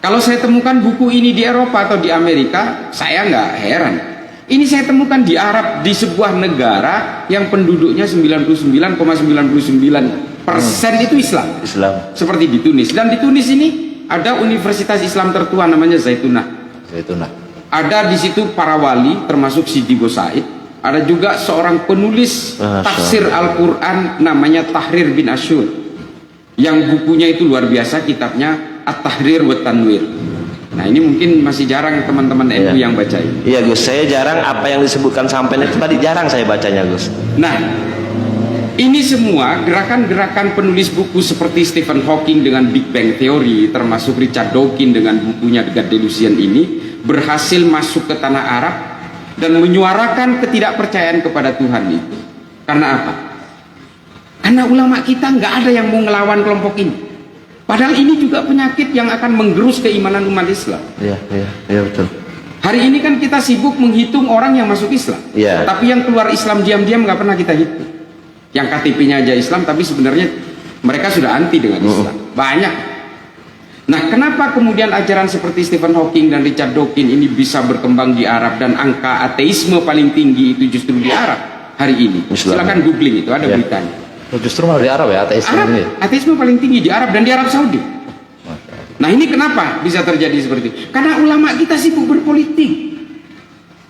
Kalau saya temukan buku ini di Eropa atau di Amerika, saya nggak heran. Ini saya temukan di Arab, di sebuah negara yang penduduknya 99,99% itu Islam. Seperti di Tunis. Dan di Tunis ini ada universitas Islam tertua namanya Zaitunah. Ada di situ para wali termasuk Sidi Bosaid. Ada juga seorang penulis tafsir Al-Quran namanya Tahrir bin Ashur, yang bukunya itu luar biasa, kitabnya At-Tahrir wa Tanwir. Nah ini mungkin masih jarang teman-teman NU yang baca ini. Iya Gus, saya jarang apa yang disebutkan sampai itu tadi jarang saya bacanya Gus. Nah Ini semua gerakan-gerakan penulis buku seperti Stephen Hawking dengan Big Bang Theory, termasuk Richard Dawkins dengan bukunya The God Delusion ini, berhasil masuk ke tanah Arab dan menyuarakan ketidakpercayaan kepada Tuhan itu. Karena apa? Karena ulama kita nggak ada yang mau ngelawan kelompok ini. Padahal ini juga penyakit yang akan menggerus keimanan umat Islam. Iya betul. Hari ini kan kita sibuk menghitung orang yang masuk Islam, Iya. tapi yang keluar Islam diam-diam nggak pernah kita hitung. Yang KTP-nya aja Islam, tapi sebenarnya mereka sudah anti dengan Islam. Banyak. Nah, kenapa kemudian ajaran seperti Stephen Hawking dan Richard Dawkins ini bisa berkembang di Arab dan angka ateisme paling tinggi itu justru di Arab hari ini? Silakan googling itu, ada beritanya. Justru malah di Arab ya ateisme Arab, ini. ateisme paling tinggi di Arab dan di Arab Saudi. Nah, ini kenapa bisa terjadi seperti itu? Karena ulama kita sibuk berpolitik.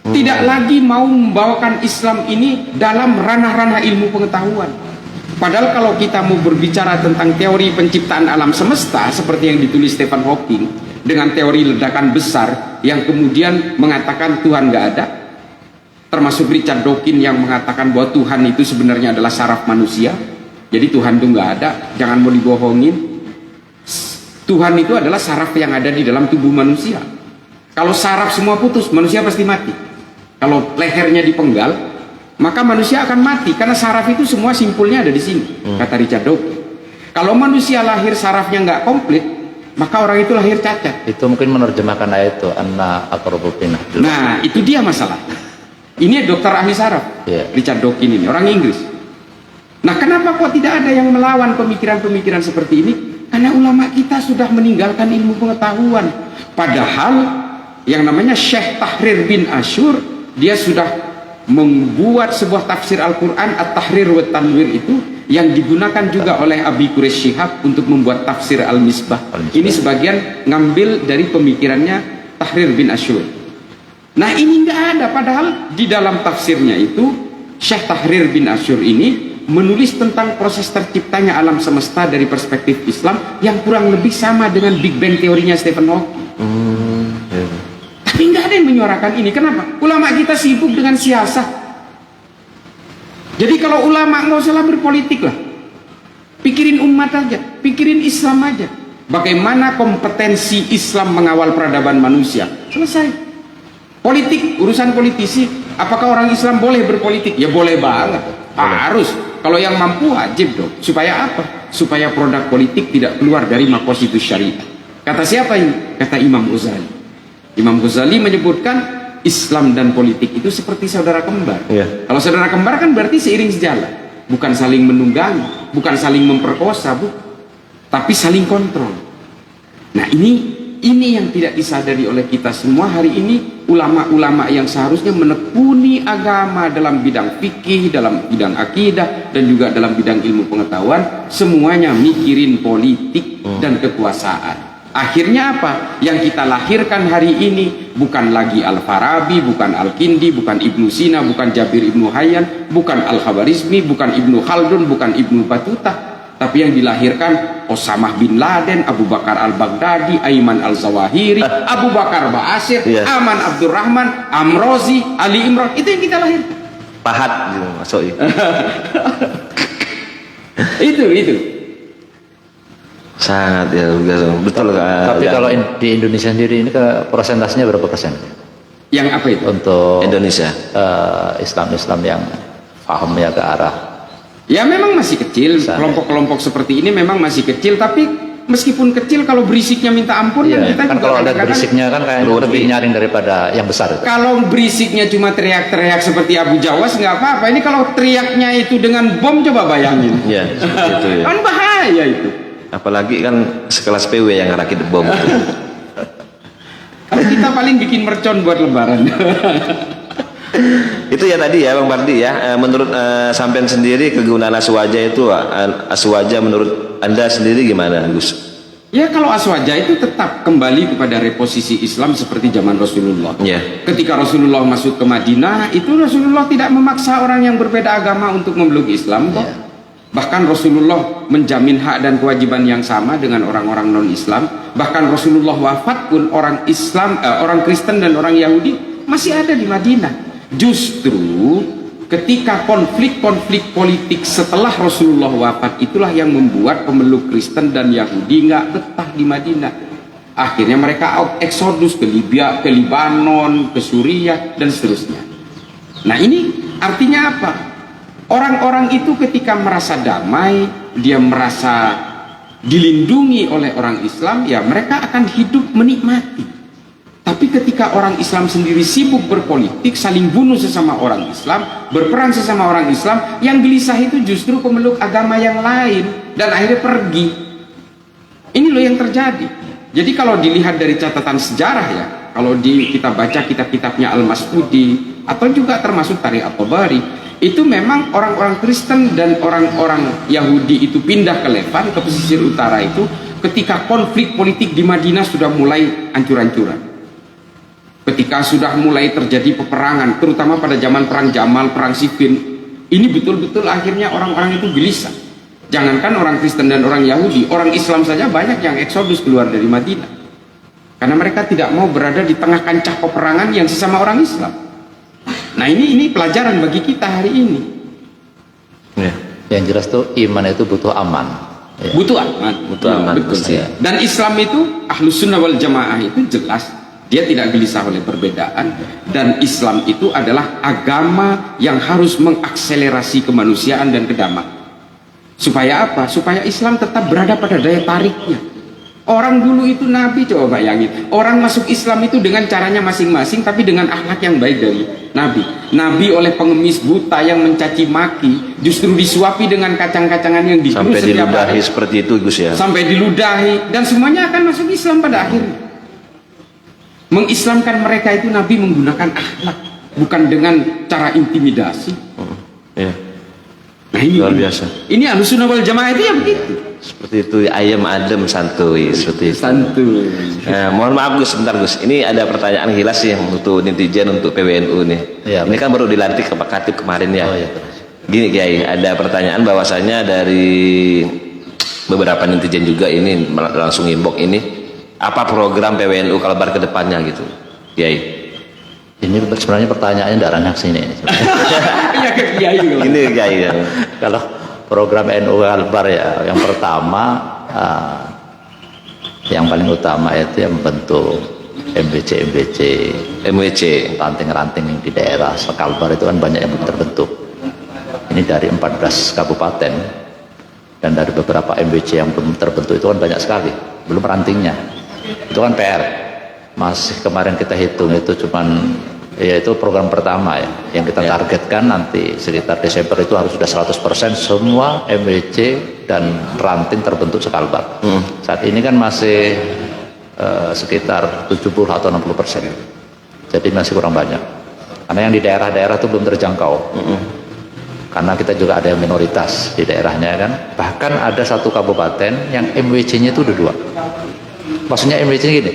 Tidak lagi mau membawakan Islam ini dalam ranah-ranah ilmu pengetahuan. Padahal kalau kita mau berbicara tentang teori penciptaan alam semesta seperti yang ditulis Stephen Hawking dengan teori ledakan besar yang kemudian mengatakan Tuhan nggak ada, termasuk Richard Dawkins yang mengatakan bahwa Tuhan itu sebenarnya adalah saraf manusia, jadi Tuhan itu nggak ada, jangan mau dibohongin. Tuhan itu adalah saraf yang ada di dalam tubuh manusia. Kalau saraf semua putus, manusia pasti mati. Kalau lehernya dipenggal, maka manusia akan mati karena saraf itu semua simpulnya ada di sini, kata Richard Dawkins. Kalau manusia lahir sarafnya nggak komplit, maka orang itu lahir cacat. Itu mungkin menerjemahkan ayat itu anna aqrabu binah. Nah, itu dia masalah. Ini dokter ahli saraf, Richard Dawkins ini orang Inggris. Nah, kenapa kok tidak ada yang melawan pemikiran-pemikiran seperti ini? Karena ulama kita sudah meninggalkan ilmu pengetahuan. Padahal yang namanya Syekh Tahrir bin Asyur, dia sudah membuat sebuah tafsir Al-Quran At-Tahrir wa Tanwir itu yang digunakan juga oleh Abi Quraish Shihab untuk membuat tafsir Al-Misbah. Ini sebagian ngambil dari pemikirannya Tahrir bin Asyur. Nah, ini nggak ada, padahal di dalam tafsirnya itu Syekh Tahrir bin Asyur ini menulis tentang proses terciptanya alam semesta dari perspektif Islam yang kurang lebih sama dengan Big Bang teorinya Stephen Hawking. Tapi nggak ada yang menyuarakan ini. Kenapa? Ulama kita sibuk dengan siasat. Jadi kalau ulama nggak usah berpolitik lah, pikirin umat aja, pikirin Islam aja. Bagaimana kompetensi Islam mengawal peradaban manusia? Selesai. Politik, urusan politisi. Apakah orang Islam boleh berpolitik? Ya boleh banget. Harus. Kalau yang mampu wajib dong. Supaya apa? Supaya produk politik tidak keluar dari maqasidus syariah. Kata siapa ini? Kata Imam Ghazali. Imam Ghazali menyebutkan Islam dan politik itu seperti saudara kembar. Kalau saudara kembar kan berarti seiring sejalan, bukan saling menunggangi, bukan saling memperkosa, tapi saling kontrol. Nah, ini yang tidak disadari oleh kita semua hari ini. Ulama-ulama yang seharusnya menekuni agama dalam bidang fikih, dalam bidang akidah, dan juga dalam bidang ilmu pengetahuan, semuanya mikirin politik dan kekuasaan. Akhirnya apa? Yang kita lahirkan hari ini bukan lagi Al-Farabi, bukan Al-Kindi, bukan Ibnu Sina, bukan Jabir Ibnu Hayyan, bukan Al-Khawarizmi, bukan Ibnu Khaldun, bukan Ibnu Battuta, tapi yang dilahirkan Osama bin Laden, Abu Bakar Al-Baghdadi, Aiman Al-Zawahiri, Abu Bakar Ba'asyir, Aman Abdurrahman, Amrozi, Ali Imran. Itu yang kita lahirkan. Pahat gitu masuk itu sangat ya betul. Tapi kalau di Indonesia sendiri ini persentasenya berapa persen? Yang apa itu? Untuk Indonesia Islam yang pahamnya ke arah. Ya memang masih kecil, kelompok-kelompok seperti ini memang masih kecil, tapi meskipun kecil kalau berisiknya minta ampun kan kita kan juga kalau ada berisiknya kan kayak lebih nyaring daripada yang besar itu. Kalau berisiknya cuma teriak-teriak seperti Abu Jawas nggak apa-apa. Ini kalau teriaknya itu dengan bom, coba bayangin. Ya, seperti itu ya. Kan bahaya itu. Apalagi kan sekelas PW yang ngerakit bom. Kalau kita paling bikin mercon buat lebaran. Itu ya tadi ya Bang Pardi ya. Menurut sampean sendiri kegunaan aswaja itu, aswaja menurut Anda sendiri gimana, Gus? Ya kalau aswaja itu tetap kembali kepada reposisi Islam seperti zaman Rasulullah. Ketika Rasulullah masuk ke Madinah, itu Rasulullah tidak memaksa orang yang berbeda agama untuk memeluk Islam kok. Bahkan Rasulullah menjamin hak dan kewajiban yang sama dengan orang-orang non-Islam. Bahkan Rasulullah wafat pun orang Islam, orang Kristen dan orang Yahudi masih ada di Madinah. Justru ketika konflik-konflik politik setelah Rasulullah wafat itulah yang membuat pemeluk Kristen dan Yahudi nggak betah di Madinah. Akhirnya mereka eksodus ke Libya, ke Libanon, ke Suriah, dan seterusnya. Nah ini artinya apa? Orang-orang itu ketika merasa damai, dia merasa dilindungi oleh orang Islam, ya mereka akan hidup menikmati. Tapi ketika orang Islam sendiri sibuk berpolitik, saling bunuh sesama orang Islam, berperang sesama orang Islam, yang gelisah itu justru pemeluk agama yang lain dan akhirnya pergi. Ini loh yang terjadi. Jadi kalau dilihat dari catatan sejarah ya, kalau kita baca kitab-kitabnya Al-Mas'udi atau juga termasuk Tarikh At-Tabari, itu memang orang-orang Kristen dan orang-orang Yahudi itu pindah ke Levan, ke pesisir utara itu ketika konflik politik di Madinah sudah mulai hancur-hancuran. Ketika sudah mulai terjadi peperangan, terutama pada zaman perang Jamal, perang Siffin, ini betul-betul akhirnya orang-orang itu gelisah. Jangankan orang Kristen dan orang Yahudi, orang Islam saja banyak yang eksodus keluar dari Madinah. Karena mereka tidak mau berada di tengah kancah peperangan yang sesama orang Islam. Nah ini pelajaran bagi kita hari ini. Ya. Yang jelas tuh iman itu butuh aman. Ya. Butuh aman, betul sih. Ya. Dan Islam itu Ahlus Sunnah wal Jamaah itu jelas. Dia tidak gelisah oleh perbedaan, dan Islam itu adalah agama yang harus mengakselerasi kemanusiaan dan kedamaian. Supaya apa? Supaya Islam tetap berada pada daya tariknya. Orang dulu itu Nabi, coba bayangin, orang masuk Islam itu dengan caranya masing-masing, tapi dengan akhlak yang baik dari Nabi. Nabi oleh pengemis buta yang mencaci maki justru disuapi dengan kacang-kacangan yang digerus sampai diludahi seperti itu, Gus ya. Sampai diludahi, dan semuanya akan masuk Islam pada akhirnya. Mengislamkan mereka itu Nabi menggunakan akhlak, bukan dengan cara intimidasi. Ya. Nah ini luar biasa. Ini Ahlus Sunnah wal Jamaah itu ya begitu. Seperti itu, ayam adem santuy, seperti itu. Santuy. Mohon maaf Gus, sebentar Gus. Ini ada pertanyaan hilas yang untuk netizen, untuk PWNU nih. Ya, ini kan baru dilantik ke Pak Khatib kemarin ya. Oh, ya. Gini Kiai, ada pertanyaan bahwasanya dari beberapa netizen juga ini langsung inbox ini. Apa program PWNU Kalbar ke depannya gitu, Kiai? Ini sebenarnya pertanyaannya tidak ranah sini. Iya ke Kiai. Ini Kiai ya. Kalau program NU Kalbar ya, yang pertama, yang paling utama itu yang membentuk MWC, ranting-ranting di daerah Kalbar itu kan banyak yang belum terbentuk. Ini dari 14 kabupaten dan dari beberapa MWC yang belum terbentuk itu kan banyak sekali, belum rantingnya. Itu kan PR. Masih kemarin kita hitung itu cuman, ya itu program pertama ya, yang kita targetkan nanti sekitar Desember itu harus sudah 100% semua MWC dan ranting terbentuk sekalbar. Saat ini kan masih sekitar 70 atau 60%. Jadi masih kurang banyak. Karena yang di daerah-daerah itu belum terjangkau. Karena kita juga ada yang minoritas di daerahnya kan. Bahkan ada satu kabupaten yang MWC-nya itu udah 2. Maksudnya MWC gini,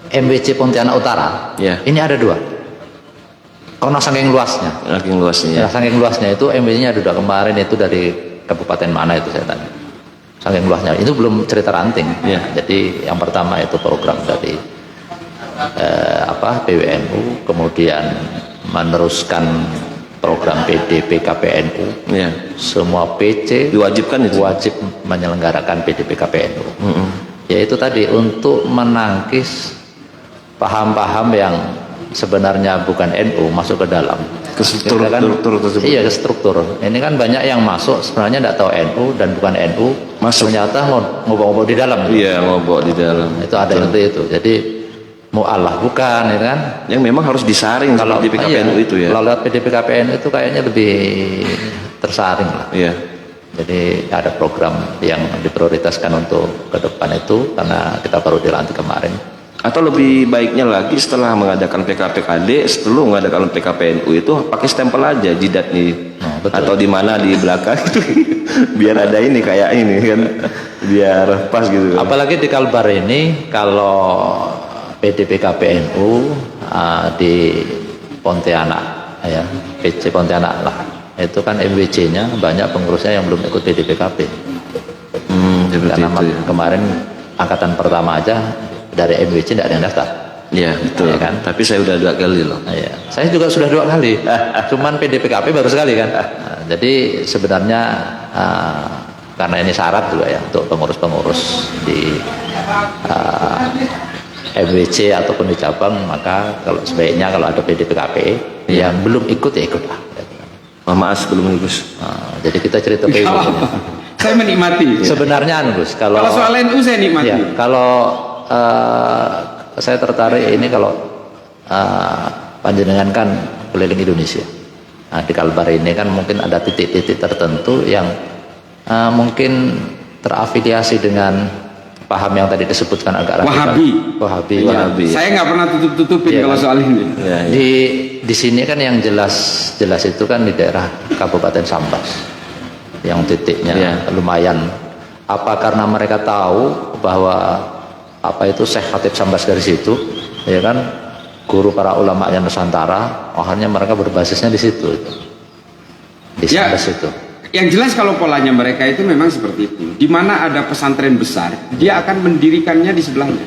MWC Pontianak Utara, ini ada 2. Karena saking luasnya. Saking luasnya itu MWC-nya ada 2. Kemarin itu dari kabupaten mana itu saya tanya. Saking luasnya, itu belum cerita ranting. Jadi yang pertama itu program dari PWNU, kemudian meneruskan program PDP KPNU. Semua PC diwajibkan itu? Wajib menyelenggarakan PDP KPNU. Yaitu tadi untuk menangkis paham-paham yang sebenarnya bukan NU masuk ke dalam. Ke struktur tersebut. Iya, ke struktur. Ini kan banyak yang masuk sebenarnya tidak tahu NU dan bukan NU, masuk ternyata ngobok-ngobok di dalam. Iya, ngobok di dalam. Itu ada seperti itu. Jadi mu'alah bukan, ya kan? Yang memang harus disaring kalau PDP KPNU itu ya. Kalau lewat PDP KPNU itu kayaknya lebih tersaring lah. Iya. Jadi ada program yang diprioritaskan untuk ke depan itu karena kita baru dilantik kemarin. Atau lebih baiknya lagi setelah mengadakan PKPKD, setelah mengadakan PKPNU itu pakai stempel aja jidat nih. Atau di mana di belakang itu biar ada ini kayak ini kan, biar pas gitu kan. Apalagi di Kalbar ini kalau PDP KPNU di Pontianak ya, PC Pontianak lah. Itu kan MWC-nya banyak pengurusnya yang belum ikut PDPKP. Karena itu, ya. Kemarin angkatan pertama aja dari MWC tidak ada yang daftar. Iya betul Ya kan? Tapi saya udah 2 kali loh. Ya, saya juga sudah 2 kali, cuman PDPKP baru sekali kan. Jadi sebenarnya karena ini syarat juga ya untuk pengurus-pengurus di MWC ataupun di cabang, maka kalau sebaiknya kalau ada PDPKP yang belum ikut ya ikutlah. Maaf belum Gus. Jadi kita cerita ke Nggak Ibu. apa-apa. Saya menikmati. Sebenarnya Gus, kalau Soal NU saya nikmati. ya, kalau saya tertarik ini kalau panjenengan kan keliling Indonesia. Nah, di Kalbar ini kan mungkin ada titik-titik tertentu yang mungkin terafiliasi dengan paham yang tadi disebutkan agak radikal. Wahabi. Iya. Wahabi. Saya nggak pernah tutup-tutupin Iya, kalau kan? soal ini. Ya, ya. Di sini kan yang jelas itu kan di daerah Kabupaten Sambas, yang titiknya Iya. lumayan. Apa karena mereka tahu bahwa apa itu Syekh Khatib Sambas dari situ, ya kan, guru para ulama yang Nusantara, akhirnya mereka berbasisnya di situ, di Ya. Sambas itu. Yang jelas kalau polanya mereka itu memang seperti itu. Di mana ada pesantren besar, dia akan mendirikannya di sebelahnya.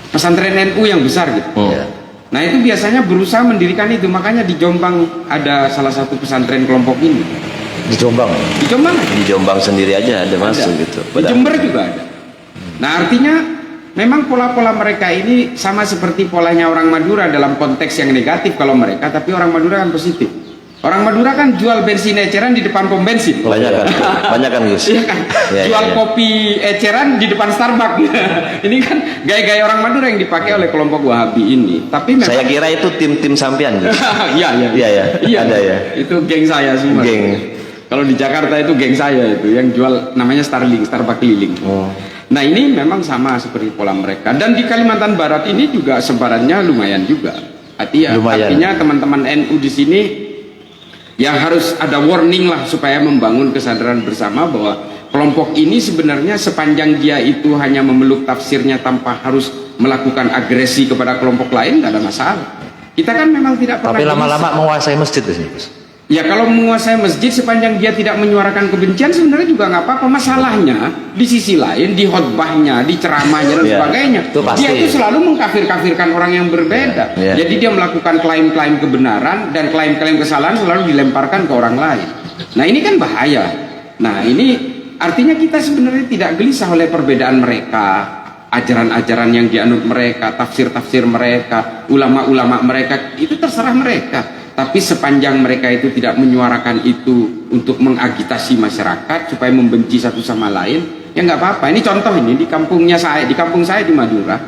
Pesantren NU yang besar gitu. Ya. Nah itu biasanya berusaha mendirikan itu. Makanya di Jombang ada salah satu pesantren kelompok ini. Di Jombang. Di Jombang Di Jombang sendiri aja ada masuk gitu. di Jember juga ada. Nah artinya memang pola-pola mereka ini sama seperti polanya orang Madura dalam konteks yang negatif kalau mereka, tapi orang Madura kan positif. Orang Madura kan jual bensin eceran di depan pom bensin. Banyak kan Gus. Iya kan? Ya, Jual ya. kopi eceran di depan Starbucks. Ini kan gaya-gaya orang Madura yang dipakai oleh kelompok Wahabi ini. Tapi memang Saya kira itu tim sampean Gus. Iya, Iya, ada ya. Itu geng saya semua. Geng. Kalau di Jakarta itu geng saya itu yang jual namanya Starbucks keliling. Nah ini memang sama seperti pola mereka. Dan di Kalimantan Barat ini juga sebarannya lumayan juga. Artinya teman-teman NU di sini yang harus ada warning lah supaya membangun kesadaran bersama bahwa kelompok ini sebenarnya sepanjang dia itu hanya memeluk tafsirnya tanpa harus melakukan agresi kepada kelompok lain, nggak ada masalah. Kita kan memang tidak pernah. Tapi lama-lama menguasai masjid di sini, Gus. Ya kalau menguasai masjid sepanjang dia tidak menyuarakan kebencian sebenarnya juga nggak apa-apa. Masalahnya di sisi lain, di khotbahnya, di ceramahnya dan Ya, sebagainya, itu pasti. dia itu selalu mengkafir-kafirkan orang yang berbeda. Ya. Jadi dia melakukan klaim-klaim kebenaran dan klaim-klaim kesalahan selalu dilemparkan ke orang lain. Nah ini kan bahaya. Nah ini artinya kita sebenarnya tidak gelisah oleh perbedaan mereka, ajaran-ajaran yang dianut mereka, tafsir-tafsir mereka, ulama-ulama mereka, itu terserah mereka. Tapi sepanjang mereka itu tidak menyuarakan itu untuk mengagitasi masyarakat supaya membenci satu sama lain, ya nggak apa-apa. Ini contoh ini di kampung saya di Madura,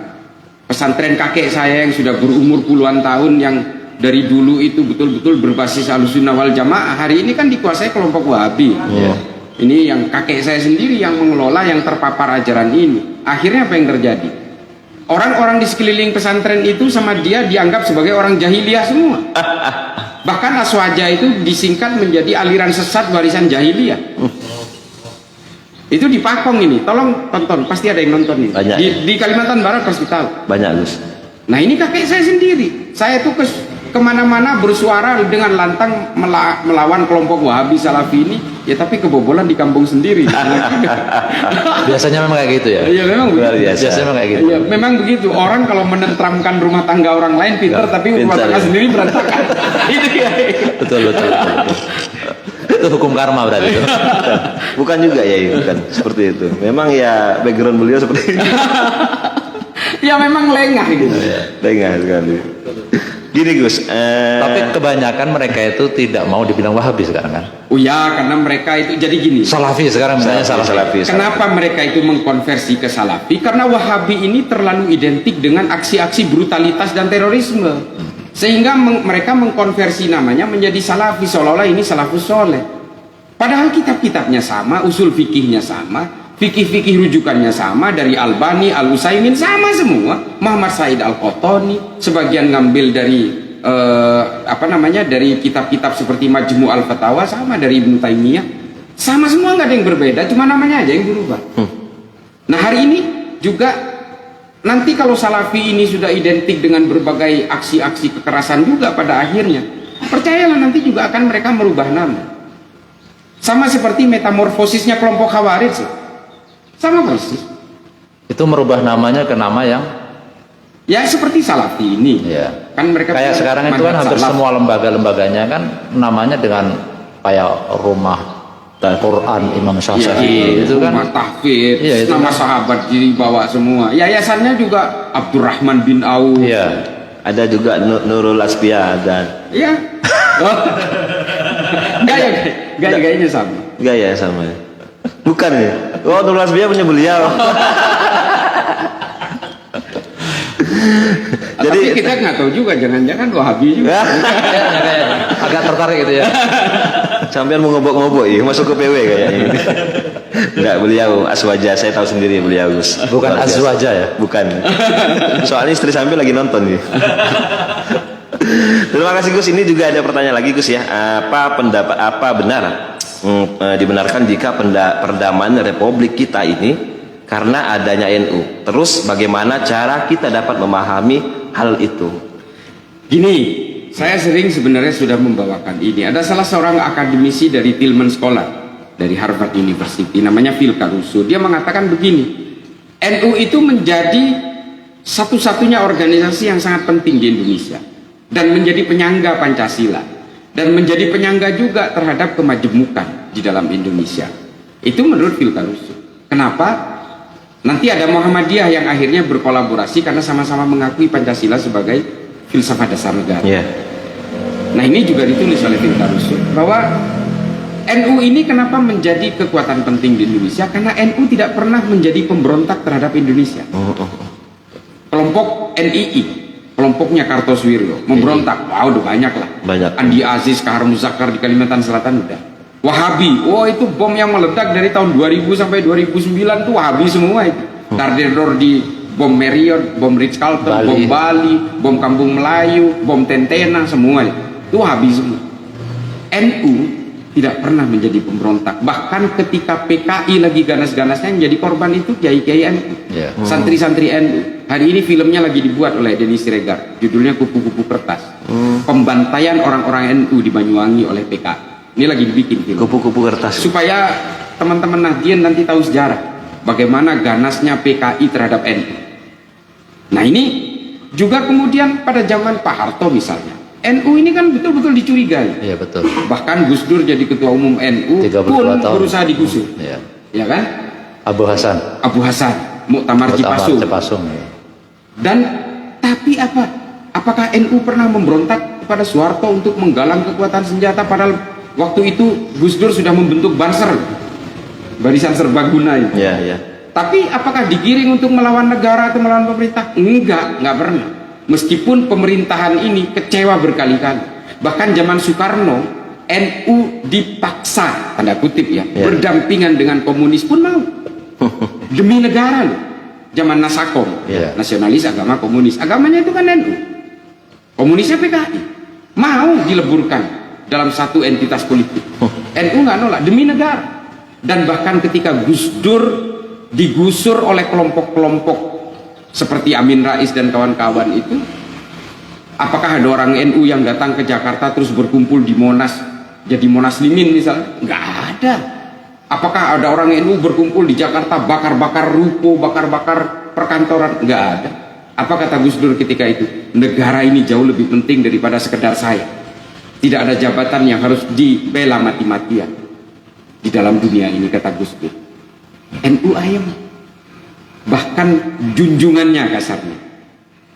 pesantren kakek saya yang sudah berumur puluhan tahun yang dari dulu itu betul-betul berbasis Ahlussunnah wal Jamaah, hari ini kan dikuasai kelompok Wahabi. Ini yang kakek saya sendiri yang mengelola, yang terpapar ajaran ini. Akhirnya apa yang terjadi? Orang-orang di sekeliling pesantren itu sama dia dianggap sebagai orang jahiliyah semua. Bahkan Aswaja itu disingkat menjadi aliran sesat warisan jahiliyah. Itu di Pakong ini, tolong tonton, pasti ada yang nonton ini. Banyak. Di Kalimantan Barat pasti tahu. Banyak Gus. Nah ini kakek saya sendiri. Saya tuh kemana-mana bersuara dengan lantang melawan kelompok Wahabi Salafi ini, ya tapi kebobolan di kampung sendiri. Biasanya memang kayak gitu ya. Iya memang Luar begitu. biasa. Biasanya memang kayak gitu. Iya, memang begitu. Orang kalau menentramkan rumah tangga orang lain pintar, tapi rumah pintar, tangga ya. sendiri berantakan. Itu ya. Betul. Itu hukum karma berarti itu. Bukan juga ya, bukan seperti itu. Memang ya background beliau seperti itu. Ya memang lengah gitu. Lengah sekali. Gini Gus, Tapi kebanyakan mereka itu tidak mau dibilang Wahabi sekarang kan. Oh ya, karena mereka itu jadi gini. Salafi sekarang misalnya Salafi. Kenapa mereka itu mengkonversi ke Salafi? Karena Wahabi ini terlalu identik dengan aksi-aksi brutalitas dan terorisme, sehingga mereka mengkonversi namanya menjadi Salafi, seolah-olah ini salafus soleh. Padahal kitab-kitabnya sama, usul fikihnya sama, fikih-fikih rujukannya sama, dari Albani, Al-Utsaimin sama semua, Muhammad Said Al-Qotoni, sebagian ngambil dari dari kitab-kitab seperti Majmu' Al-Fatawa, sama dari Ibnu Taimiyah, sama semua, nggak ada yang berbeda, cuma namanya aja yang berubah. Nah hari ini juga nanti kalau Salafi ini sudah identik dengan berbagai aksi-aksi kekerasan juga pada akhirnya, percayalah nanti juga akan mereka merubah nama. Sama seperti metamorfosisnya kelompok Khawarij, sama persis. Itu merubah namanya ke nama yang Ya seperti Salafi ini. Ya. Kan mereka Kayak punya sekarang itu kan manhaj hampir salaf. semua lembaga-lembaganya kan namanya dengan kayak rumah Quran Imam Syafi'i itu kan rumah tahfidz, Iya, itu nama kan. sahabat dibawa semua. Yayasannya juga Abdurrahman bin Auf. iya. Ada juga Nurul Asbia dan Iya. Oh. Gaya-gayanya sama. gaya sama. Bukan ya? Oh, Nurul Asbia punya beliau. Tapi kita nggak tahu juga, jangan-jangan Wahabi juga. Agak tertarik gitu ya. Sampean mau ngobok-ngobok ya, masuk ke PW kayaknya. Enggak, beliau Aswaja, saya tahu sendiri beliau Gus. Bukan Luar biasa. Azwaja ya? Bukan. Soalnya istri sampai lagi nonton nih. Terima kasih Gus. Ini juga ada pertanyaan lagi Gus ya. Apa pendapat, apa benar dibenarkan jika perdamaian Republik kita ini karena adanya NU? Terus bagaimana cara kita dapat memahami hal itu? Gini, saya sering sebenarnya sudah membawakan ini. Ada salah seorang akademisi dari Tillman Scholar dari Harvard University, namanya Phil Caruso. Dia mengatakan begini, NU itu menjadi satu-satunya organisasi yang sangat penting di Indonesia dan menjadi penyangga Pancasila dan menjadi penyangga juga terhadap kemajemukan di dalam Indonesia. Itu menurut Phil Caruso. Kenapa? Nanti ada Muhammadiyah yang akhirnya berkolaborasi karena sama-sama mengakui Pancasila sebagai filsafat dasar negara. Ya. Nah ini juga ditulis oleh Phil Caruso bahwa NU ini kenapa menjadi kekuatan penting di Indonesia, karena NU tidak pernah menjadi pemberontak terhadap Indonesia. Kelompok NII, kelompoknya Kartosuwiryo memberontak, wah udah banyak lah. Banyak. Andi Aziz, Kahar Muzakar di Kalimantan Selatan udah. Wahabi, oh itu bom yang meledak dari tahun 2000 sampai 2009 tuh Wahabi semua itu. Teror di bom Marriott, bom Ritz Carlton, Bali. bom Bali, bom Kampung Melayu, bom Tentena, semua itu Wahabi semua. NU tidak pernah menjadi pemberontak. Bahkan ketika PKI lagi ganas-ganasnya yang jadi korban itu kiai-kiai NU, Iya. santri-santri NU. Hari ini filmnya lagi dibuat oleh Denny Siregar, judulnya Kupu-Kupu Kertas. Pembantaian orang-orang NU di Banyuwangi oleh PKI. Ini lagi dibikin film. Kupu-kupu kertas. Supaya teman-teman Nahdien nanti tahu sejarah bagaimana ganasnya PKI terhadap NU. Nah ini juga kemudian pada zaman Pak Harto misalnya, NU ini kan betul-betul dicurigai. Iya betul. Bahkan Gus Dur jadi ketua umum NU 32 pun tahun. berusaha digusur, Iya. ya kan? Abu Hasan. Abu Hasan, Muktamar Cipasung. Cipasung. Ya. Dan tapi apa? Apakah NU pernah memberontak kepada Soeharto untuk menggalang kekuatan senjata, padahal waktu itu Gus Dur sudah membentuk Banser, Barisan Serbaguna itu. Ya, ya. Tapi apakah digiring untuk melawan negara atau melawan pemerintah? Enggak pernah. Meskipun pemerintahan ini kecewa berkali-kali. Bahkan zaman Soekarno, NU dipaksa, tanda kutip ya, berdampingan dengan komunis pun mau. Demi negara loh. Zaman Nasakom, Iya. nasionalis agama komunis. Agamanya itu kan NU. Komunisnya PKI. Mau dileburkan dalam satu entitas politik. NU nggak nolak, demi negara. Dan bahkan ketika Gus Dur digusur oleh kelompok-kelompok seperti Amin Rais dan kawan-kawan itu, apakah ada orang NU yang datang ke Jakarta terus berkumpul di Monas, jadi Monas Limin misalnya? Nggak ada. Apakah ada orang NU berkumpul di Jakarta bakar-bakar ruko, bakar-bakar perkantoran? Nggak ada. Apa kata Gus Dur ketika itu? Negara ini jauh lebih penting daripada sekedar saya. Tidak ada jabatan yang harus dibela mati-matian di dalam dunia ini, kata Gus Dur. NU ayam. Bahkan junjungannya kasarnya.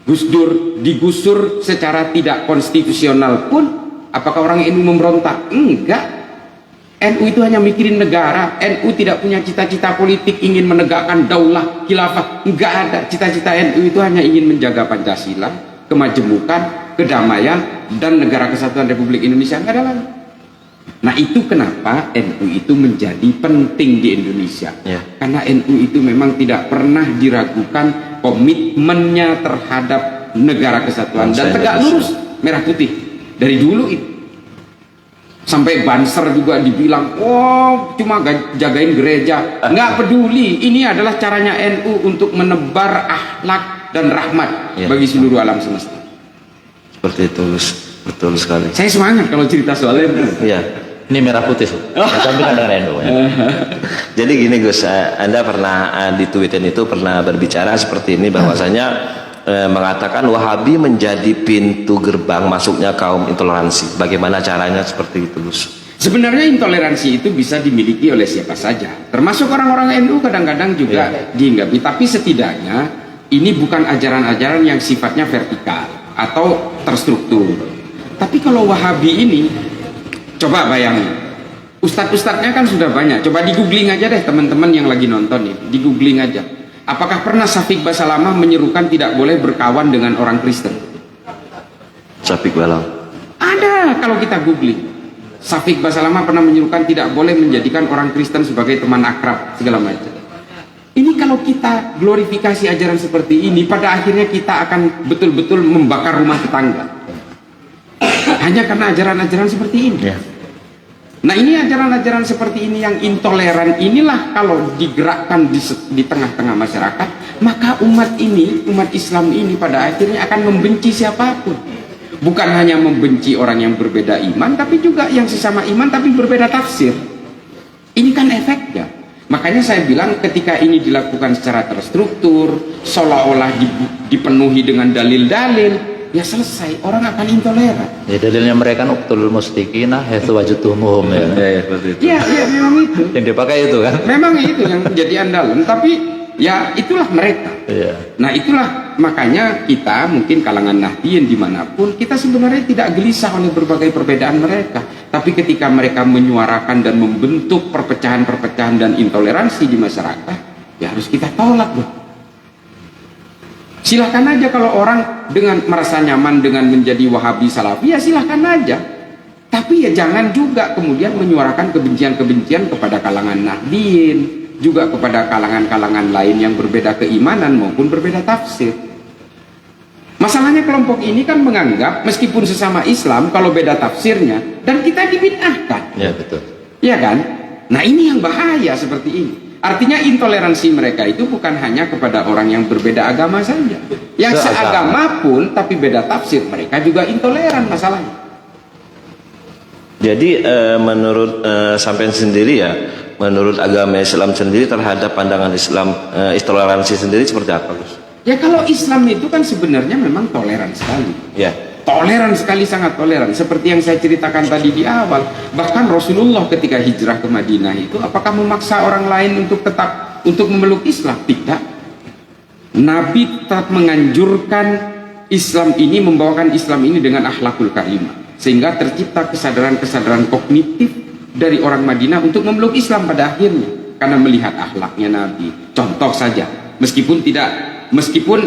Gus Dur digusur secara tidak konstitusional pun, apakah orang NU memberontak? Enggak. NU itu hanya mikirin negara. NU tidak punya cita-cita politik ingin menegakkan daulah, khilafah. Enggak ada. Cita-cita NU itu hanya ingin menjaga Pancasila, kemajemukan, kedamaian, dan negara kesatuan Republik Indonesia. Enggak ada lagi. Nah itu kenapa NU itu menjadi penting di Indonesia. Ya. Karena NU itu memang tidak pernah diragukan komitmennya terhadap negara kesatuan dan tegak lurus merah putih dari dulu itu. Sampai Banser juga dibilang, oh cuma jagain gereja, nggak peduli. Ini adalah caranya NU untuk menebar akhlak dan rahmat bagi seluruh alam semesta. Seperti itu, Gus. Betul sekali. Saya semangat kalau cerita soal NU. Iya. Ini merah putih. Sampingan dengan NU ya. Jadi gini Gus, Anda pernah di Twitter itu pernah berbicara seperti ini bahwasanya mengatakan Wahabi menjadi pintu gerbang masuknya kaum intoleransi. Bagaimana caranya seperti itu, Gus? Sebenarnya intoleransi itu bisa dimiliki oleh siapa saja, termasuk orang-orang NU kadang-kadang juga diinggapi. Tapi setidaknya ini bukan ajaran-ajaran yang sifatnya vertikal atau terstruktur. Tapi kalau Wahabi ini, coba bayangin, ustadz-ustadznya kan sudah banyak. Coba di googling aja deh teman-teman yang lagi nonton ini, di googling aja. Apakah pernah Syafiq Basalamah menyerukan tidak boleh berkawan dengan orang Kristen? Syafiq Balam. Ada kalau kita googling. Syafiq Basalamah pernah menyerukan tidak boleh menjadikan orang Kristen sebagai teman akrab segala macam. Ini kalau kita glorifikasi ajaran seperti ini, pada akhirnya kita akan betul-betul membakar rumah tetangga. Hanya karena ajaran-ajaran seperti ini. Nah, ini ajaran-ajaran seperti ini yang intoleran inilah kalau digerakkan di tengah-tengah masyarakat, maka umat Islam ini pada akhirnya akan membenci siapapun. Bukan hanya membenci orang yang berbeda iman, tapi juga yang sesama iman tapi berbeda tafsir. Ini kan efeknya. Makanya saya bilang ketika ini dilakukan secara terstruktur, seolah-olah dipenuhi dengan dalil-dalil, ya selesai, orang akan intoleran. Ya, dalilnya mereka kan uqtulul musyrikin haitsu wajadtumuhum ya. Ya, memang itu. Yang dipakai itu kan. Memang itu yang menjadi andalan, tapi ya itulah mereka. Nah, itulah makanya kita mungkin kalangan Nahdliyin dimanapun kita sebenarnya tidak gelisah oleh berbagai perbedaan mereka. Tapi ketika mereka menyuarakan dan membentuk perpecahan-perpecahan dan intoleransi di masyarakat, ya harus kita tolak dong. Silahkan aja kalau orang dengan merasa nyaman dengan menjadi Wahabi Salafi, ya silahkan aja. Tapi ya jangan juga kemudian menyuarakan kebencian-kebencian kepada kalangan Nahdliyin, juga kepada kalangan-kalangan lain yang berbeda keimanan maupun berbeda tafsir. Masalahnya kelompok ini kan menganggap meskipun sesama Islam kalau beda tafsirnya dan kita dibid'ahkan. Ya, betul. Iya kan? Nah, ini yang bahaya seperti ini. Artinya intoleransi mereka itu bukan hanya kepada orang yang berbeda agama saja. Yang seagama pun tapi beda tafsir, mereka juga intoleran masalahnya. Jadi menurut sampean sendiri ya, menurut agama Islam sendiri terhadap pandangan Islam intoleransi sendiri seperti apa, Gus? Ya kalau Islam itu kan sebenarnya memang toleran sekali. Ya. Toleran sekali, sangat toleran. Seperti yang saya ceritakan tadi di awal. Bahkan Rasulullah ketika hijrah ke Madinah itu apakah memaksa orang lain untuk tetap untuk memeluk Islam? Tidak. Nabi tetap menganjurkan Islam ini, membawakan Islam ini dengan akhlakul karimah. Sehingga tercipta kesadaran-kesadaran kognitif dari orang Madinah untuk memeluk Islam pada akhirnya. Karena melihat akhlaknya Nabi. Contoh saja, meskipun